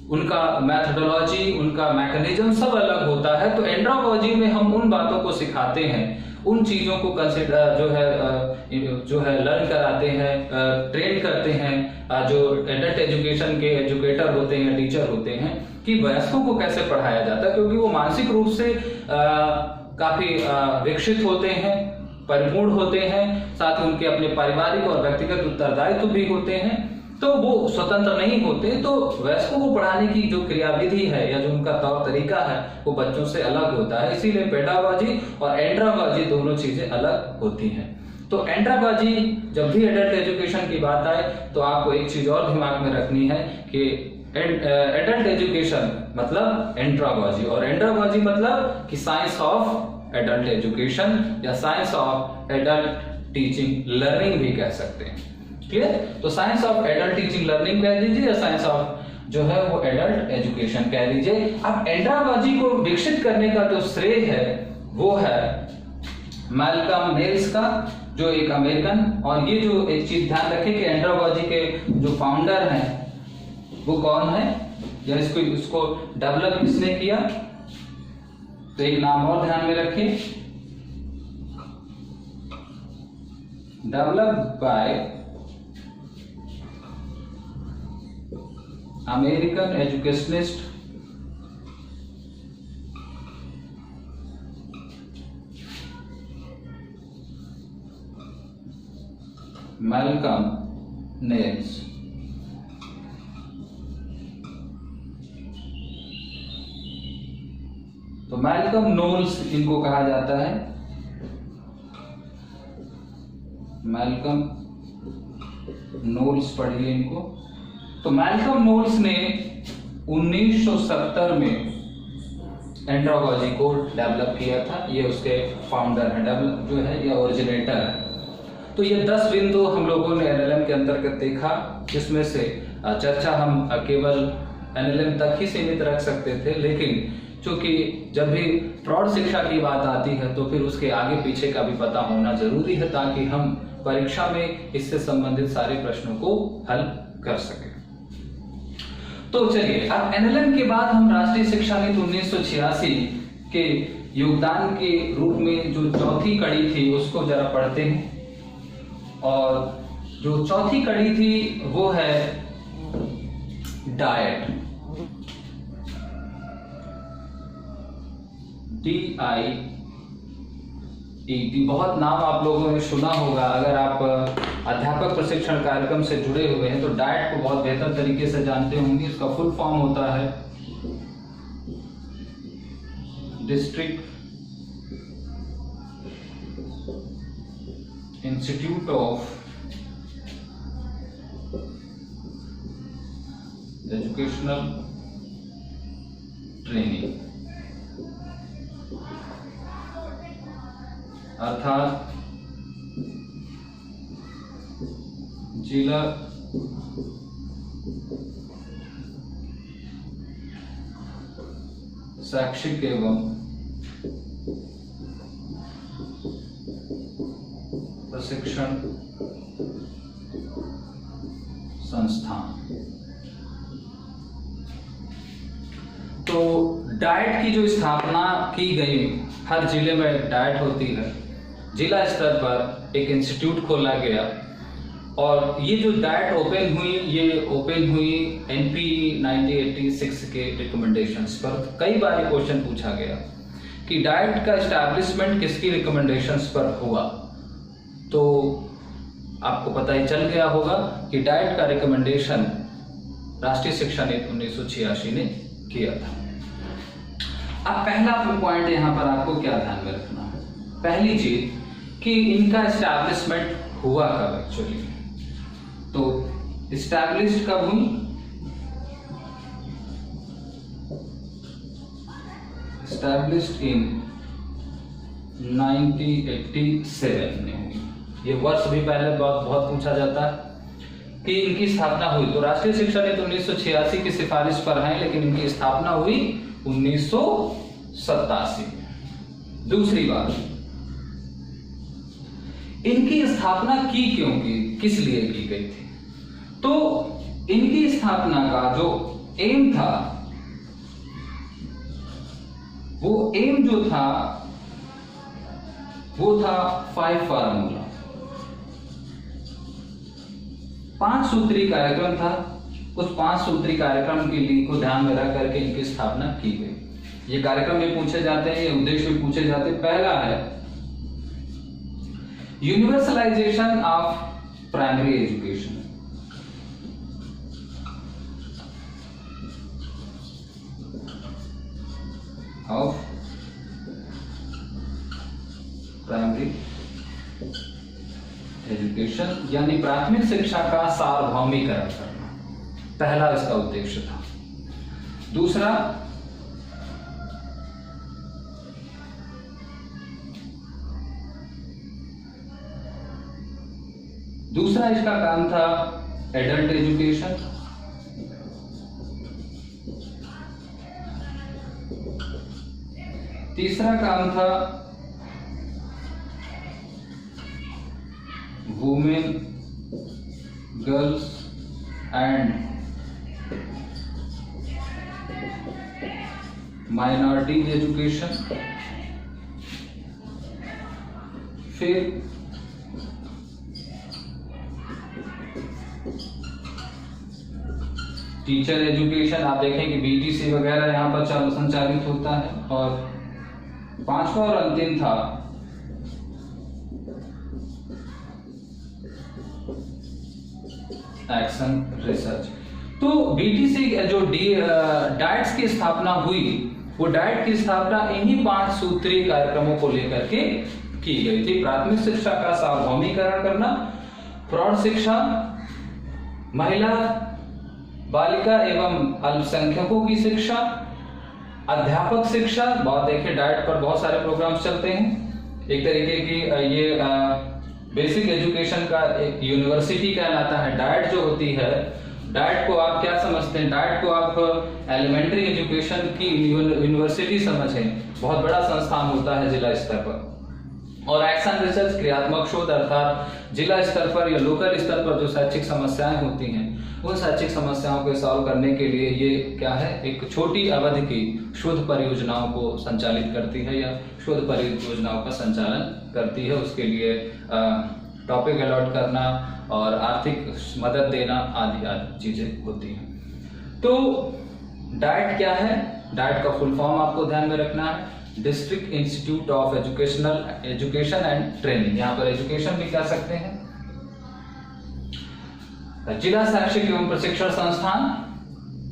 उनका मैथडोलॉजी, उनका मैकेनिज्म सब अलग होता है। तो एंड्रोगॉजी में हम उन बातों को सिखाते हैं, उन चीजों को कंसिडर जो है लर्न कराते हैं, ट्रेन करते हैं, जो एडल्ट एजुकेशन के एजुकेटर होते हैं, टीचर होते हैं, कि वयस्कों को कैसे पढ़ाया जाता है, क्योंकि वो मानसिक रूप से काफी विकसित होते हैं, परिपूर्ण होते हैं, साथ ही उनके अपने पारिवारिक और व्यक्तिगत उत्तरदायित्व भी होते हैं, तो वो स्वतंत्र नहीं होते। तो वयस्कों को पढ़ाने की जो क्रियाविधि है या जो उनका तौर तरीका है वो बच्चों से अलग होता है। इसीलिए पेडागॉजी और एंड्रोगॉजी दोनों चीजें अलग होती हैं। तो एंड्रोगॉजी, जब भी एडल्ट एजुकेशन की बात आए तो आपको एक चीज और दिमाग में रखनी है कि एडल्ट एजुकेशन मतलब एंड्रोगॉजी, और एंड्रोगॉजी मतलब कि साइंस ऑफ एडल्ट एजुकेशन या science of adult teaching learning भी कह सकते हैं। क्लियर? तो science of adult teaching learning कह दीजिए या साइंस ऑफ जो है वो एडल्ट एजुकेशन कह दीजिए। अब एंड्रोगॉजी को विकसित करने का जो श्रेय है वो है मैल्कम नेल्स का, जो एक अमेरिकन, और ये जो एक चीज ध्यान रखें कि एंड्रोगॉजी के जो फाउंडर हैं वो कौन है या इसको डेवलप किसने किया, तो एक नाम और ध्यान में रखिए, develop by American educationist Malcolm nails. तो मैल्कम नोल्स इनको कहा जाता है, मैल्कम नोल्स पढ़िए इनको। तो मैल्कम नोल्स ने 1970 में एंड्रोगॉजी को डेवलप किया था। ये उसके फाउंडर है, डेवलप जो है ये ओरिजिनेटर है। तो ये 10 बिंदु हम लोगों ने एनएलएम के अंतर्गत देखा, जिसमें से चर्चा हम केवल एनएलएम तक ही सीमित रख सकते थे, लेकिन चूंकि जब भी प्रौढ़ शिक्षा की बात आती है तो फिर उसके आगे पीछे का भी पता होना जरूरी है, ताकि हम परीक्षा में इससे संबंधित सारे प्रश्नों को हल कर सकें। तो चलिए, अब एनएलएम के बाद हम राष्ट्रीय शिक्षा नीति 1986 के योगदान के रूप में जो चौथी कड़ी थी उसको जरा पढ़ते हैं। और जो चौथी कड़ी थी वो है डाइट, DIET। बहुत नाम आप लोगों ने सुना होगा, अगर आप अध्यापक प्रशिक्षण कार्यक्रम से जुड़े हुए हैं तो डाइट को बहुत बेहतर तरीके से जानते होंगे। इसका फुल फॉर्म होता है district institute of educational training, अर्थात जिला शैक्षिक एवं प्रशिक्षण संस्थान। तो डाइट की जो स्थापना की गई, हर जिले में डाइट होती है, जिला स्तर पर एक इंस्टीट्यूट खोला गया। और ये जो डाइट ओपन हुई NP 1986 के रिकमेंडेशंस पर। कई बार ये क्वेश्चन पूछा गया कि डाइट का एस्टैब्लिशमेंट किसकी रिकमेंडेशंस पर हुआ, तो आपको पता ही चल गया होगा कि डाइट का रिकमेंडेशन राष्ट्रीय शिक्षा नीति 1986 ने किया था। अब पहला पॉइंट यहाँ पर आपको क्या ध्यान में रखना है, पहली चीज कि इनका एस्टैब्लिशमेंट हुआ कब एक्चुअली। तो एस्टैब्लिश्ड कब हुई, एस्टैब्लिश्ड इन 1987 में हुई। ये वर्ष भी पहले बहुत पूछा जाता है कि इनकी स्थापना हुई। तो राष्ट्रीय शिक्षा नीति 1986 की सिफारिश पर है, लेकिन इनकी स्थापना हुई 1987 में। दूसरी बात, इनकी स्थापना की क्यों की, किस लिए की गई थी? तो इनकी स्थापना का जो एम था, वो एम जो था वो था 5 फार्मूला, 5 सूत्री कार्यक्रम था। उस 5 सूत्री कार्यक्रम के लिए को ध्यान में रख करके इनकी स्थापना की गई। ये कार्यक्रम भी पूछे जाते हैं, ये उद्देश्य भी पूछे जाते हैं। पहला है universalization of primary education, of primary education, यानी प्राथमिक शिक्षा का सार्वभौमिकरण करना, पहला इसका उद्देश्य था। दूसरा इसका काम था एडल्ट एजुकेशन। तीसरा काम था women, girls and minority education. फिर टीचर एजुकेशन, आप देखें कि BTC वगैरह यहाँ पर संचालित होता है। और पांचवा और अंतिम था एक्शन रिसर्च। तो BTC जो डाइट्स की स्थापना हुई, वो डाइट की स्थापना इन्हीं 5 सूत्रीय कार्यक्रमों को लेकर के की गई थी। प्राथमिक शिक्षा का सार्वभौमिकरण करना, प्रौढ़ शिक्षा, महिला बालिका एवं अल्पसंख्यकों की शिक्षा, अध्यापक शिक्षा। बहुत देखिए डाइट पर बहुत सारे प्रोग्राम्स चलते हैं। एक तरीके की ये बेसिक एजुकेशन का एक यूनिवर्सिटी कहलाता है। डाइट जो होती है, डाइट को आप क्या समझते हैं? डाइट को आप एलिमेंट्री एजुकेशन की यूनिवर्सिटी समझें। बहुत बड़ा संस्थान होता है जिला स्तर पर। और एक्शन रिसर्च क्रियात्मक शोध अर्थात जिला स्तर पर या लोकल स्तर पर जो शैक्षिक समस्याएं होती हैं उन शैक्षिक समस्याओं को सॉल्व करने के लिए ये क्या है, एक छोटी अवधि की शोध परियोजनाओं को संचालित करती है या शोध परियोजनाओं का संचालन करती है। उसके लिए टॉपिक अलॉट करना और आर्थिक मदद देना आदि आदि चीजें होती हैं। तो डाइट क्या है? डाइट का फुल फॉर्म आपको ध्यान में रखना है, district institute of education and training. यहाँ पर एजुकेशन भी कह सकते हैं। जिला शैक्षिक एवं प्रशिक्षण संस्थान,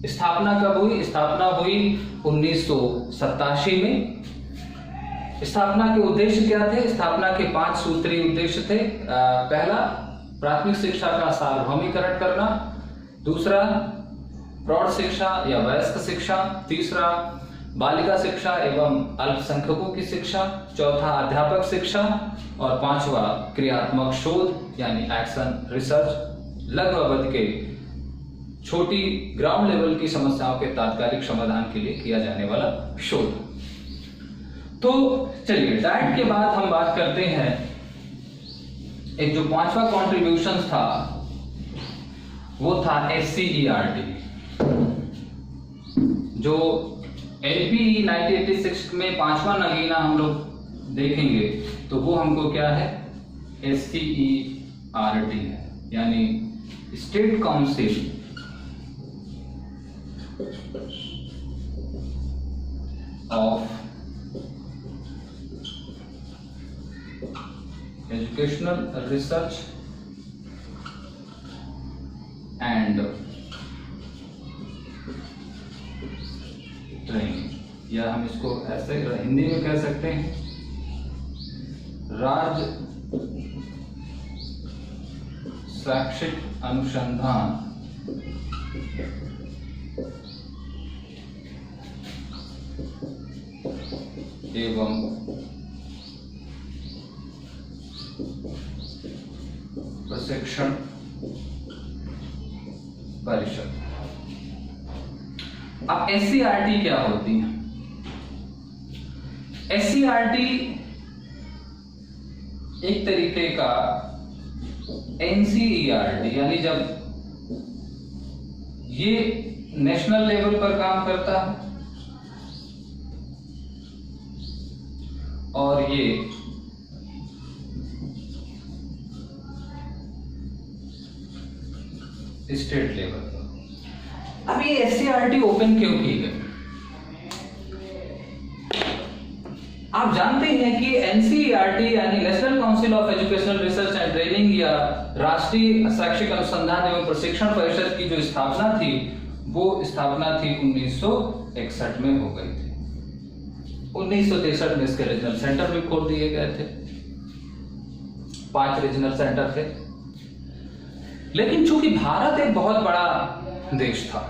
स्थापना कब हुई? स्थापना हुई 1987 में। स्थापना के उद्देश्य क्या थे? स्थापना के 5 सूत्रीय उद्देश्य थे। पहला, प्राथमिक शिक्षा का सार्वभौमिकरण करना। दूसरा, प्रौढ़ शिक्षा या वयस्क शिक्षा। तीसरा, बालिका शिक्षा एवं अल्पसंख्यकों की शिक्षा। चौथा, अध्यापक शिक्षा। और पांचवा, क्रियात्मक शोध यानी एक्शन रिसर्च, लघु अवधि के छोटी ग्राउंड लेवल की समस्याओं के तात्कालिक समाधान के लिए किया जाने वाला शोध। तो चलिए, डाइट के बाद हम बात करते हैं एक जो 5वां कॉन्ट्रीब्यूशन था वो था SCERT, जो LPE 1986 में 5वां नगीना हम लोग देखेंगे तो वो हमको क्या है? SCERT है, यानी state council of educational research and training, या हम इसको ऐसे हिंदी में कह सकते हैं राज्य शैक्षिक अनुसंधान एवं प्रशिक्षण परिषद। अब SCERT क्या होती है? SCERT एक तरीके का NCERT, यानी जब ये नेशनल लेवल पर काम करता है और ये स्टेट लेवल पर। अब ये SCERT ओपन क्यों की गई? आप जानते हैं कि NCERT यानी national council of educational research and training या राष्ट्रीय शैक्षिक अनुसंधान एवं प्रशिक्षण परिषद की जो स्थापना थी वो स्थापना थी 1961 में हो गई थी। 1963 में इसके रीजनल सेंटर भी खोल दिए गए थे, 5 रीजनल सेंटर थे। लेकिन चूंकि भारत एक बहुत बड़ा देश था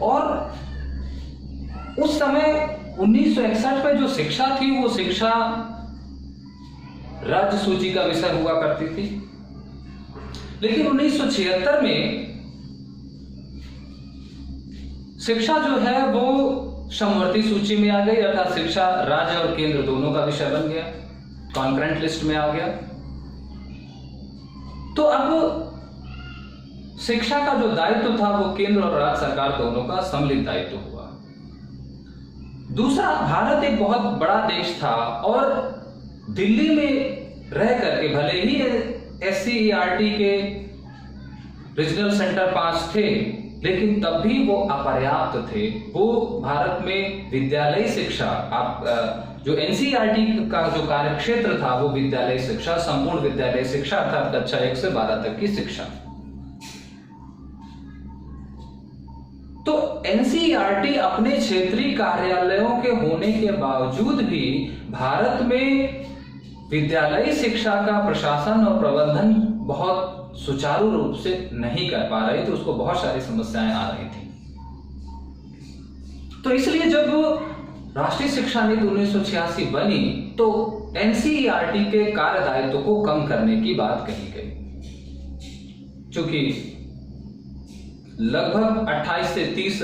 और उस समय 1961 में जो शिक्षा थी वो शिक्षा राज्य सूची का विषय हुआ करती थी, लेकिन 1976 में शिक्षा जो है वो समवर्ती सूची में आ गई, अर्थात शिक्षा राज्य और केंद्र दोनों का विषय बन गया, कॉन्करेंट लिस्ट में आ गया। तो अब शिक्षा का जो दायित्व था वो केंद्र और राज्य सरकार दोनों का सम्मिलित दायित्व हुआ। दूसरा, भारत एक बहुत बड़ा देश था और दिल्ली में रह करके भले ही SCERT के रीजनल सेंटर 5 थे, लेकिन तब भी वो अपर्याप्त थे। वो भारत में विद्यालयी शिक्षा, जो NCERT का जो कार्यक्षेत्र था वो विद्यालय शिक्षा, संपूर्ण विद्यालय शिक्षा अर्थात कक्षा 1 से 12 तक की शिक्षा। तो NCERT अपने क्षेत्रीय कार्यालयों के होने के बावजूद भी भारत में विद्यालयी शिक्षा का प्रशासन और प्रबंधन बहुत सुचारू रूप से नहीं कर पा रहे थे, उसको बहुत सारी समस्याएं आ रही थी। तो इसलिए जब राष्ट्रीय शिक्षा नीति 1986 बनी तो NCERT के कार्य दायित्व को कम करने की बात कही गई। चूंकि लगभग 28 से 30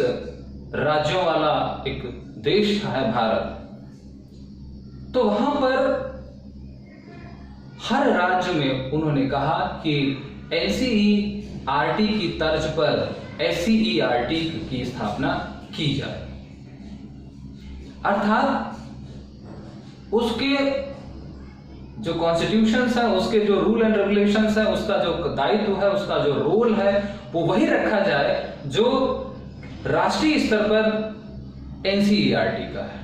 राज्यों वाला एक देश है भारत, तो वहां पर हर राज्य में उन्होंने कहा कि एनसीईआरटी की तर्ज पर एससीईआरटी की स्थापना की जाए, अर्थात उसके जो कॉन्स्टिट्यूशंस है, उसके जो रूल एंड रेगुलेशंस है, उसका जो दायित्व है, उसका जो रोल है, वो वही रखा जाए जो राष्ट्रीय स्तर पर एनसीईआरटी का है।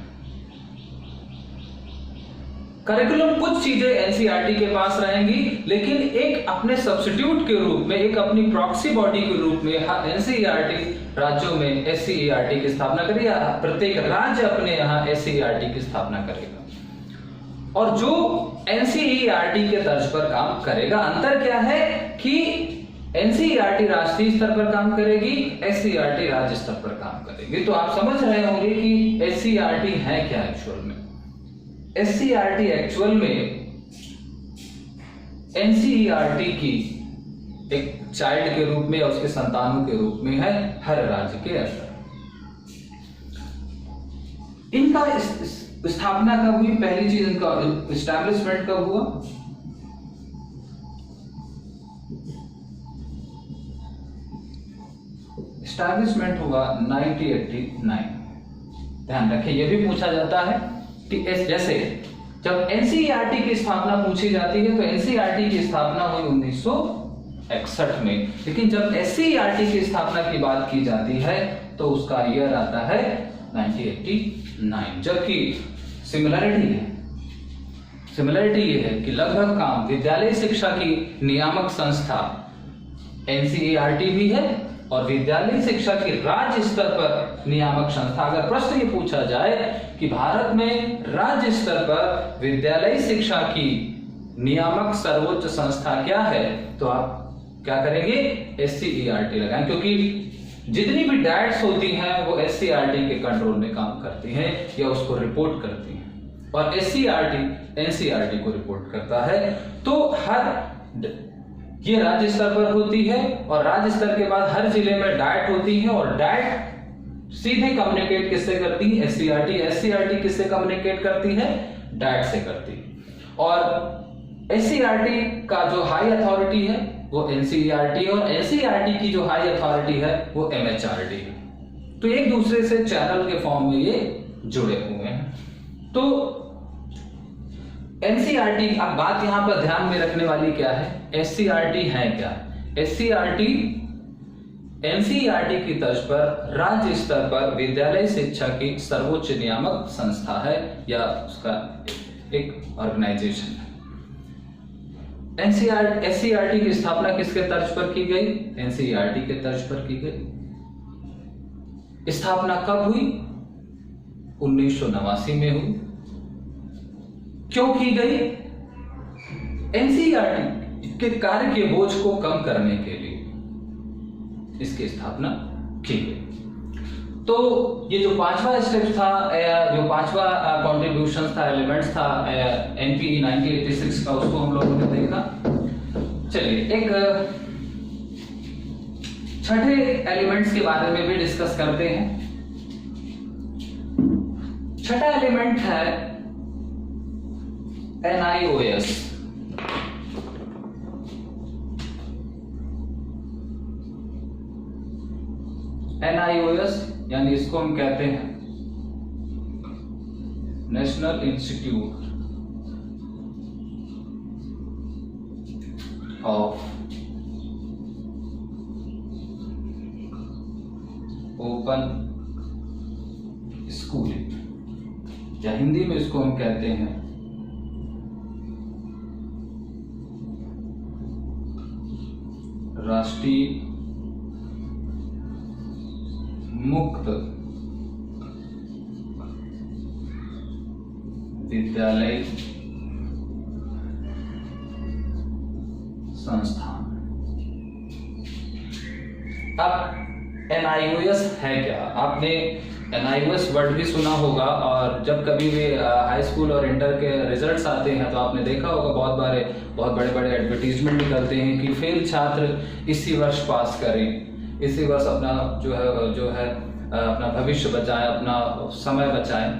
करिकुलम कुछ चीजें एनसीईआरटी के पास रहेंगी, लेकिन एक अपने सब्स्टिट्यूट के रूप में, एक अपनी प्रॉक्सी बॉडी के रूप में एनसीईआरटी राज्यों में एससीईआरटी की स्थापना करेगी, प्रत्येक राज्य अपने यहाँ एससीईआरटी की स्थापना करेगा और जो एनसीईआरटी के तर्ज पर काम करेगा। अंतर क्या है कि एनसीईआरटी राष्ट्रीय स्तर पर काम करेगी, एससीईआरटी राज्य स्तर पर काम करेगी। तो आप समझ रहे होंगे कि एससीईआरटी है क्या एक्चुअल में। एससीईआरटी एक्चुअल में एनसीईआरटी की एक चाइल्ड के रूप में या उसके संतानों के रूप में है हर राज्य के अंदर। इनका स्थापना कब हुई? पहली चीज, इनका एस्टैब्लिशमेंट कब हुआ? एस्टैब्लिशमेंट हुआ 1989। ध्यान रखें, यह भी पूछा जाता है कि जैसे जब एनसीईआरटी की स्थापना पूछी जाती है तो एनसीईआरटी की स्थापना हुई 1961 में, लेकिन जब एससीईआरटी की स्थापना की बात की जाती है तो उसका ईयर आता है 1989। जबकि सिमिलरिटी ये है कि लगभग काम विद्यालय शिक्षा की नियामक संस्था एनसीईआरटी भी है और विद्यालय शिक्षा की राज्य स्तर पर नियामक संस्था। अगर प्रश्न ये पूछा जाए कि भारत में राज्य स्तर पर विद्यालय शिक्षा की नियामक सर्वोच्च संस्था क्या है, तो आप क्या करेंगे? एससीईआरटी लगाएं, क्योंकि जितनी भी डायट्स होती हैं वो एससीईआरटी के कंट्रोल में काम करती हैं या उसको रिपोर्ट करती हैं, और एससीईआरटी एनसीईआरटी को रिपोर्ट करता है। तो ये राज्य स्तर पर होती है और राज्य स्तर के बाद हर जिले में डाइट होती है और डाइट सीधे कम्युनिकेट किससे करती है? एससीईआरटी। एससीईआरटी किससे कम्युनिकेट करती है? डाइट से करती है। और एससीईआरटी का जो हाई अथॉरिटी है वो एनसीईआरटी और एनसीईआरटी की जो हाई अथॉरिटी है वो एमएचआरडी है। तो एक दूसरे से चैनल के फॉर्म में ये जुड़े हुए हैं। तो एनसीईआरटी, अब बात यहां पर ध्यान में रखने वाली क्या है? एससीईआरटी है क्या? एससीईआरटी एनसीईआरटी की तर्ज पर राज्य स्तर पर विद्यालय शिक्षा की सर्वोच्च नियामक संस्था है या उसका एक ऑर्गेनाइजेशन है। एससीईआरटी की स्थापना किसके तर्ज पर की गई? एनसीईआरटी के तर्ज पर की गई। स्थापना कब हुई? 1989 में हुई। क्यों की गई? एनसीईआरटी के कार्य के बोझ को कम करने के लिए इसकी स्थापना की गई। तो ये जो पांचवा स्टेप था, जो पांचवा कॉन्ट्रीब्यूशन था, एलिमेंट्स था एनपीई 1986 का, उसको हम लोगों ने देखा। चलिए एक छठे एलिमेंट्स के बारे में भी डिस्कस करते हैं। छठा एलिमेंट है NIOS। NIOS यानी इसको हम कहते हैं national institute of open schooling, या हिंदी में इसको हम कहते हैं राष्ट्रीय मुक्त विद्यालय संस्थान। अब NIOS है क्या? आपने NIOS वर्ड भी सुना होगा, और जब कभी भी हाई स्कूल और इंटर के रिजल्ट्स आते हैं तो आपने देखा होगा बहुत बड़े बड़े एडवर्टीजमेंट निकलते हैं कि फेल छात्र इसी वर्ष पास करें, इसी वर्ष अपना जो है अपना भविष्य बचाएं, अपना समय बचाएं।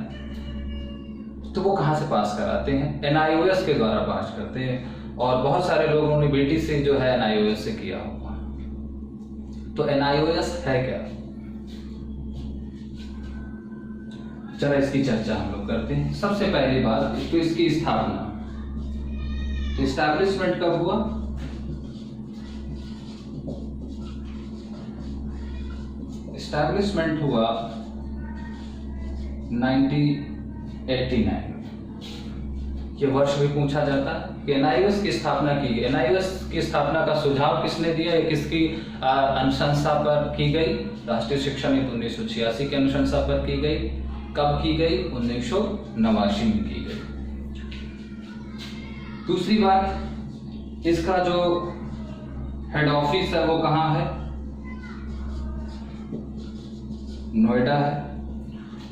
तो वो कहाँ से पास कराते हैं? NIOS के द्वारा पास करते हैं। और बहुत सारे लोगों ने बेटी से जो है NIOS से किया होगा। तो NIOS है क्या, चलो इसकी चर्चा हम लोग करते हैं। सबसे पहली बात तो इसकी स्थापना, एस्टैब्लिशमेंट कब हुआ? एस्टैब्लिशमेंट हुआ 1989। ये वर्ष भी पूछा जाता है कि NIOS की स्थापना की। NIOS की स्थापना का सुझाव किसने दिया, किसकी अनुशंसा पर की गई? राष्ट्रीय शिक्षा नीति 1986 की अनुशंसा पर की गई। कब की गई? 1989 में की गई। दूसरी बात, इसका जो हेड ऑफिस है वो कहाँ है? नोएडा है।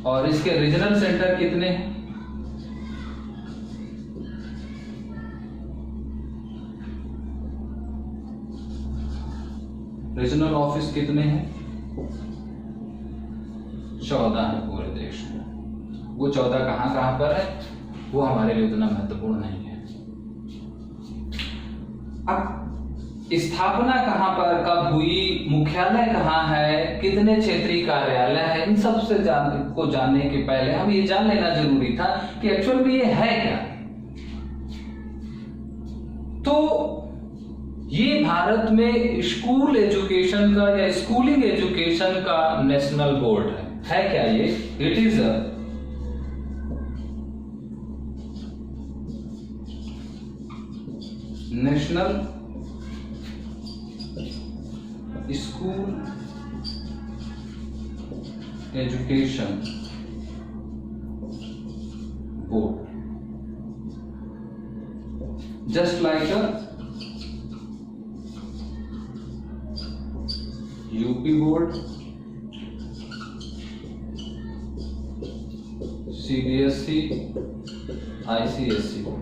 और इसके रीजनल सेंटर कितने हैं? रीजनल ऑफिस कितने हैं? 14 है पूरे देश में। वो 14 कहाँ पर है वो हमारे लिए उतना महत्वपूर्ण नहीं है। अब स्थापना कहाँ पर, कब हुई, मुख्यालय कहाँ है, कितने क्षेत्रीय कार्यालय है, इन सब से को जानने के पहले हम ये जान लेना जरूरी था कि एक्चुअल में ये है क्या। तो ये भारत में स्कूल एजुकेशन का या स्कूलिंग एजुकेशन का नेशनल बोर्ड है क्या ये? It is a national school education board, just like a UP board, CBSE, ICSE board.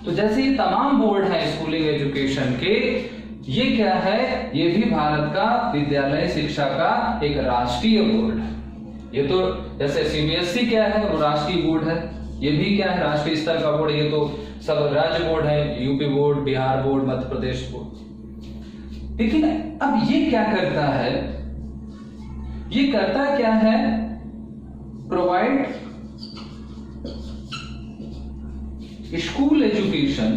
तो जैसे ये तमाम बोर्ड हैं स्कूलिंग एजुकेशन के, ये क्या है? ये भी भारत का विद्यालय शिक्षा का एक राष्ट्रीय बोर्ड है। ये तो जैसे CBSE क्या है, वो राष्ट्रीय बोर्ड है। ये भी क्या है? राष्ट्रीय स्तर का बोर्ड। ये तो सब राज्य बोर्ड है, UP board, Bihar board, Madhya Pradesh board. लेकिन अब ये क्या करता है? ये करता क्या है? Provide school education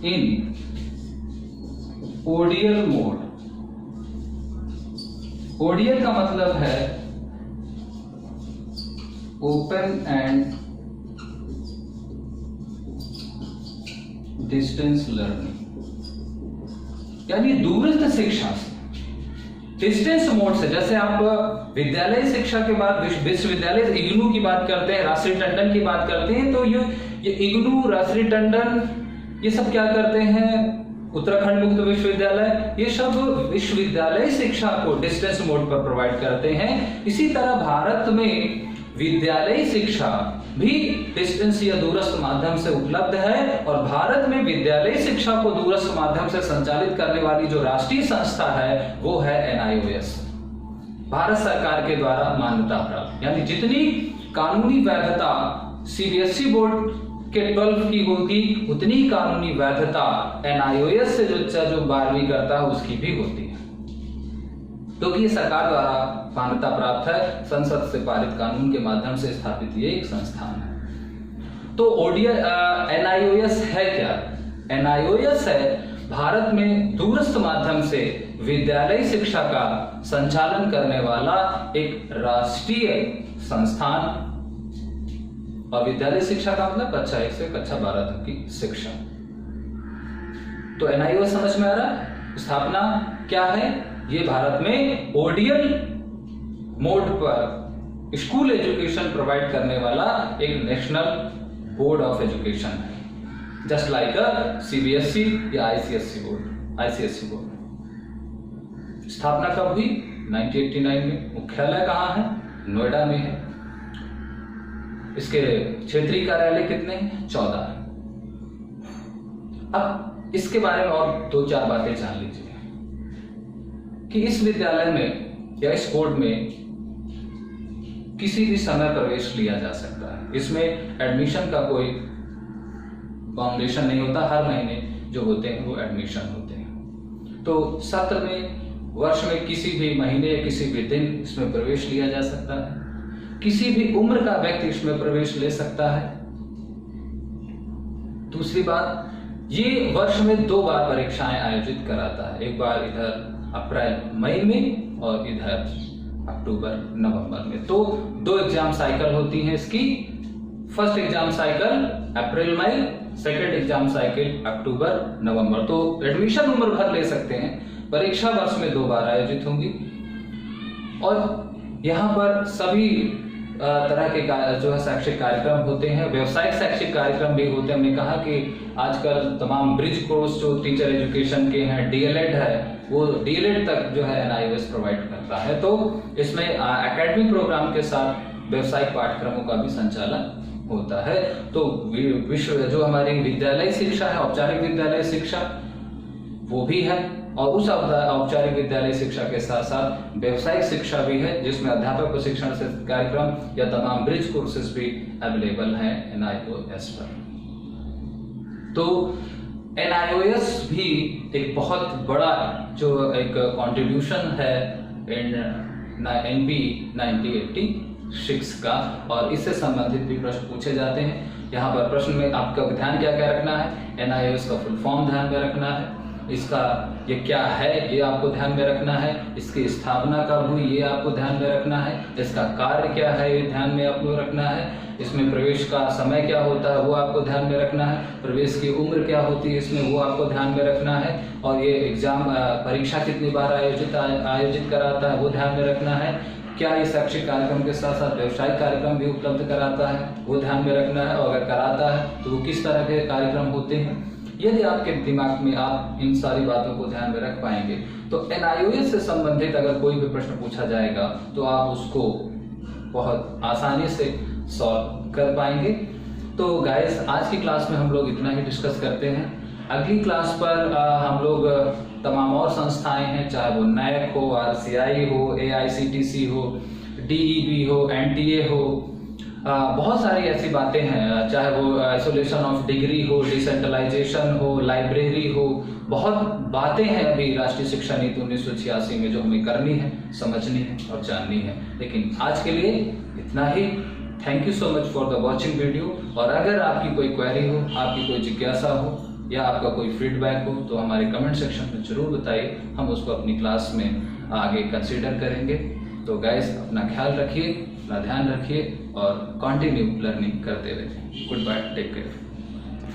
in ODL mode. ODL का मतलब है ओपन एंड डिस्टेंस लर्निंग, यानी दूरस्थ शिक्षा से, डिस्टेंस मोड से। जैसे आप विद्यालय शिक्षा के बाद विश्वविद्यालय इग्नू की बात करते हैं, राष्ट्रीय टंडन की बात करते हैं, तो ये इग्नू, राष्ट्रीय टंडन, ये सब क्या करते हैं? उत्तराखंड मुक्त विश्वविद्यालय, ये सब विश्वविद्यालय शिक्षा को डिस्टेंस मोड पर प्रोवाइड करते हैं। इसी तरह भारत में विद्यालय शिक्षा भी डिस्टेंस या दूरस्थ माध्यम से उपलब्ध है। और भारत में विद्यालय शिक्षा को दूरस्थ माध्यम से संचालित करने वाली जो राष्ट्रीय संस्था है वो है NIOS, भारत सरकार के द्वारा मान्यता प्राप्त। यानी जितनी कानूनी वैधता CBSE बोर्ड के 12 की होगी, उतनी कानूनी वैधता NIOS से जो बच्चा जो 12वीं करता है उसकी भी होती है, क्योंकि ये सरकार द्वारा मान्यता प्राप्त है, संसद से पारित कानून के माध्यम से स्थापित ये एक संस्थान है। तो NIOS है क्या? NIOS है भारत में दूरस्थ माध्यम से विद्यालय शिक्षा का संचालन करने वाला एक राष्ट्रीय संस्थान। और विद्यालय शिक्षा का मतलब कक्षा 1 से कक्षा 12 तक की शिक्षा। तो NIOS समझ में आ रहा है? स्थापना क्या है? ये भारत में ODL मोड पर स्कूल एजुकेशन प्रोवाइड करने वाला एक नेशनल बोर्ड ऑफ एजुकेशन है, जस्ट लाइक CBSE या ICSE बोर्ड। स्थापना कब हुई? 1989 में। मुख्यालय कहाँ है? नोएडा में है। इसके क्षेत्रीय कार्यालय कितने हैं? 14 है। अब इसके बारे में और 2-4 बातें जान लीजिए कि इस विद्यालय में या इस बोर्ड में किसी भी समय प्रवेश लिया जा सकता है। इसमें एडमिशन का कोई बाउंडेशन नहीं होता, हर महीने जो होते हैं वो एडमिशन होते हैं। तो सत्र में वर्ष में किसी भी महीने या किसी भी दिन इसमें प्रवेश लिया जा सकता है। किसी भी उम्र का व्यक्ति इसमें प्रवेश ले सकता है। दूसरी बात, ये वर्ष में 2 बार परीक्षाएं आयोजित कराता है, एक बार इधर अप्रैल मई में और इधर अक्टूबर नवंबर में। तो 2 एग्जाम साइकिल होती हैं इसकी। फर्स्ट एग्जाम साइकिल अप्रैल मई, सेकेंड एग्जाम साइकिल अक्टूबर नवंबर। तो एडमिशन उम्र भर ले सकते हैं, परीक्षा वर्ष में 2 बार आयोजित होंगी। और यहाँ पर सभी तरह के जो है शैक्षिक कार्यक्रम होते हैं, व्यावसायिक शैक्षिक कार्यक्रम भी होते हैं। हमने कहा कि आजकल तमाम ब्रिज कोर्स जो टीचर एजुकेशन के हैं, डीएलएड है, वो डीएलएड तक जो है एनआईओएस प्रोवाइड करता है। तो इसमें एकेडमिक प्रोग्राम के साथ व्यावसायिक पाठ्यक्रमों का भी संचालन होता है। तो विश्व जो हमारी विद्यालय शिक्षा है, औपचारिक विद्यालय शिक्षा, वो भी है, और उस औपचारिक विद्यालय शिक्षा के साथ साथ व्यावसायिक शिक्षा भी है, जिसमें अध्यापक प्रशिक्षण से कार्यक्रम या तमाम ब्रिज कोर्सेज भी अवेलेबल हैं एनआईओएस पर। तो एनआईओएस भी एक बहुत बड़ा जो एक कंट्रीब्यूशन है एनपी 1986 का, और इससे संबंधित भी प्रश्न पूछे जाते हैं। यहाँ पर प्रश्न में आपका ध्यान क्या क्या रखना है, एनआईओएस का फुल फॉर्म ध्यान में रखना है, इसका ये क्या है ये आपको ध्यान में रखना है, इसकी स्थापना कब हुई ये आपको ध्यान में रखना है, इसका कार्य क्या है ये ध्यान में आपको रखना है, इसमें प्रवेश का समय क्या होता है वो आपको ध्यान में रखना है, प्रवेश की उम्र क्या होती है इसमें वो आपको ध्यान में रखना है, और ये एग्जाम परीक्षा कितनी बार आयोजित कराता है वो ध्यान में रखना है, क्या ये शैक्षिक कार्यक्रम के साथ साथ व्यवसायिक कार्यक्रम भी उपलब्ध कराता है वो ध्यान में रखना है, और अगर कराता है तो वो किस तरह के कार्यक्रम होते हैं। यदि आपके दिमाग में आप इन सारी बातों को ध्यान में रख पाएंगे तो एनआईओएस से संबंधित अगर कोई भी प्रश्न पूछा जाएगा तो आप उसको बहुत आसानी से सॉल्व कर पाएंगे। तो गाइस, आज की क्लास में हम लोग इतना ही डिस्कस करते हैं। अगली क्लास पर हम लोग तमाम और संस्थाएं हैं, चाहे वो नैक हो, आरसीआई हो, एआईसीटीसी हो, डीईबी हो, एनटीए हो, बहुत सारी ऐसी बातें हैं, चाहे वो आइसोलेशन ऑफ डिग्री हो, डिसेंट्रलाइजेशन हो, लाइब्रेरी हो, बहुत बातें हैं अभी राष्ट्रीय शिक्षा नीति 1986 में जो हमें करनी है, समझनी है और जाननी है। लेकिन आज के लिए इतना ही। Thank you so much for the watching video. और अगर आपकी कोई क्वेरी हो, आपकी कोई जिज्ञासा हो या आपका कोई फीडबैक हो तो हमारे कमेंट सेक्शन में जरूर बताइए, हम उसको अपनी क्लास में आगे कंसीडर करेंगे। तो गाइस, अपना ख्याल रखिए, अपना ध्यान रखिए और कंटिन्यू लर्निंग करते रहिए। Goodbye, take care.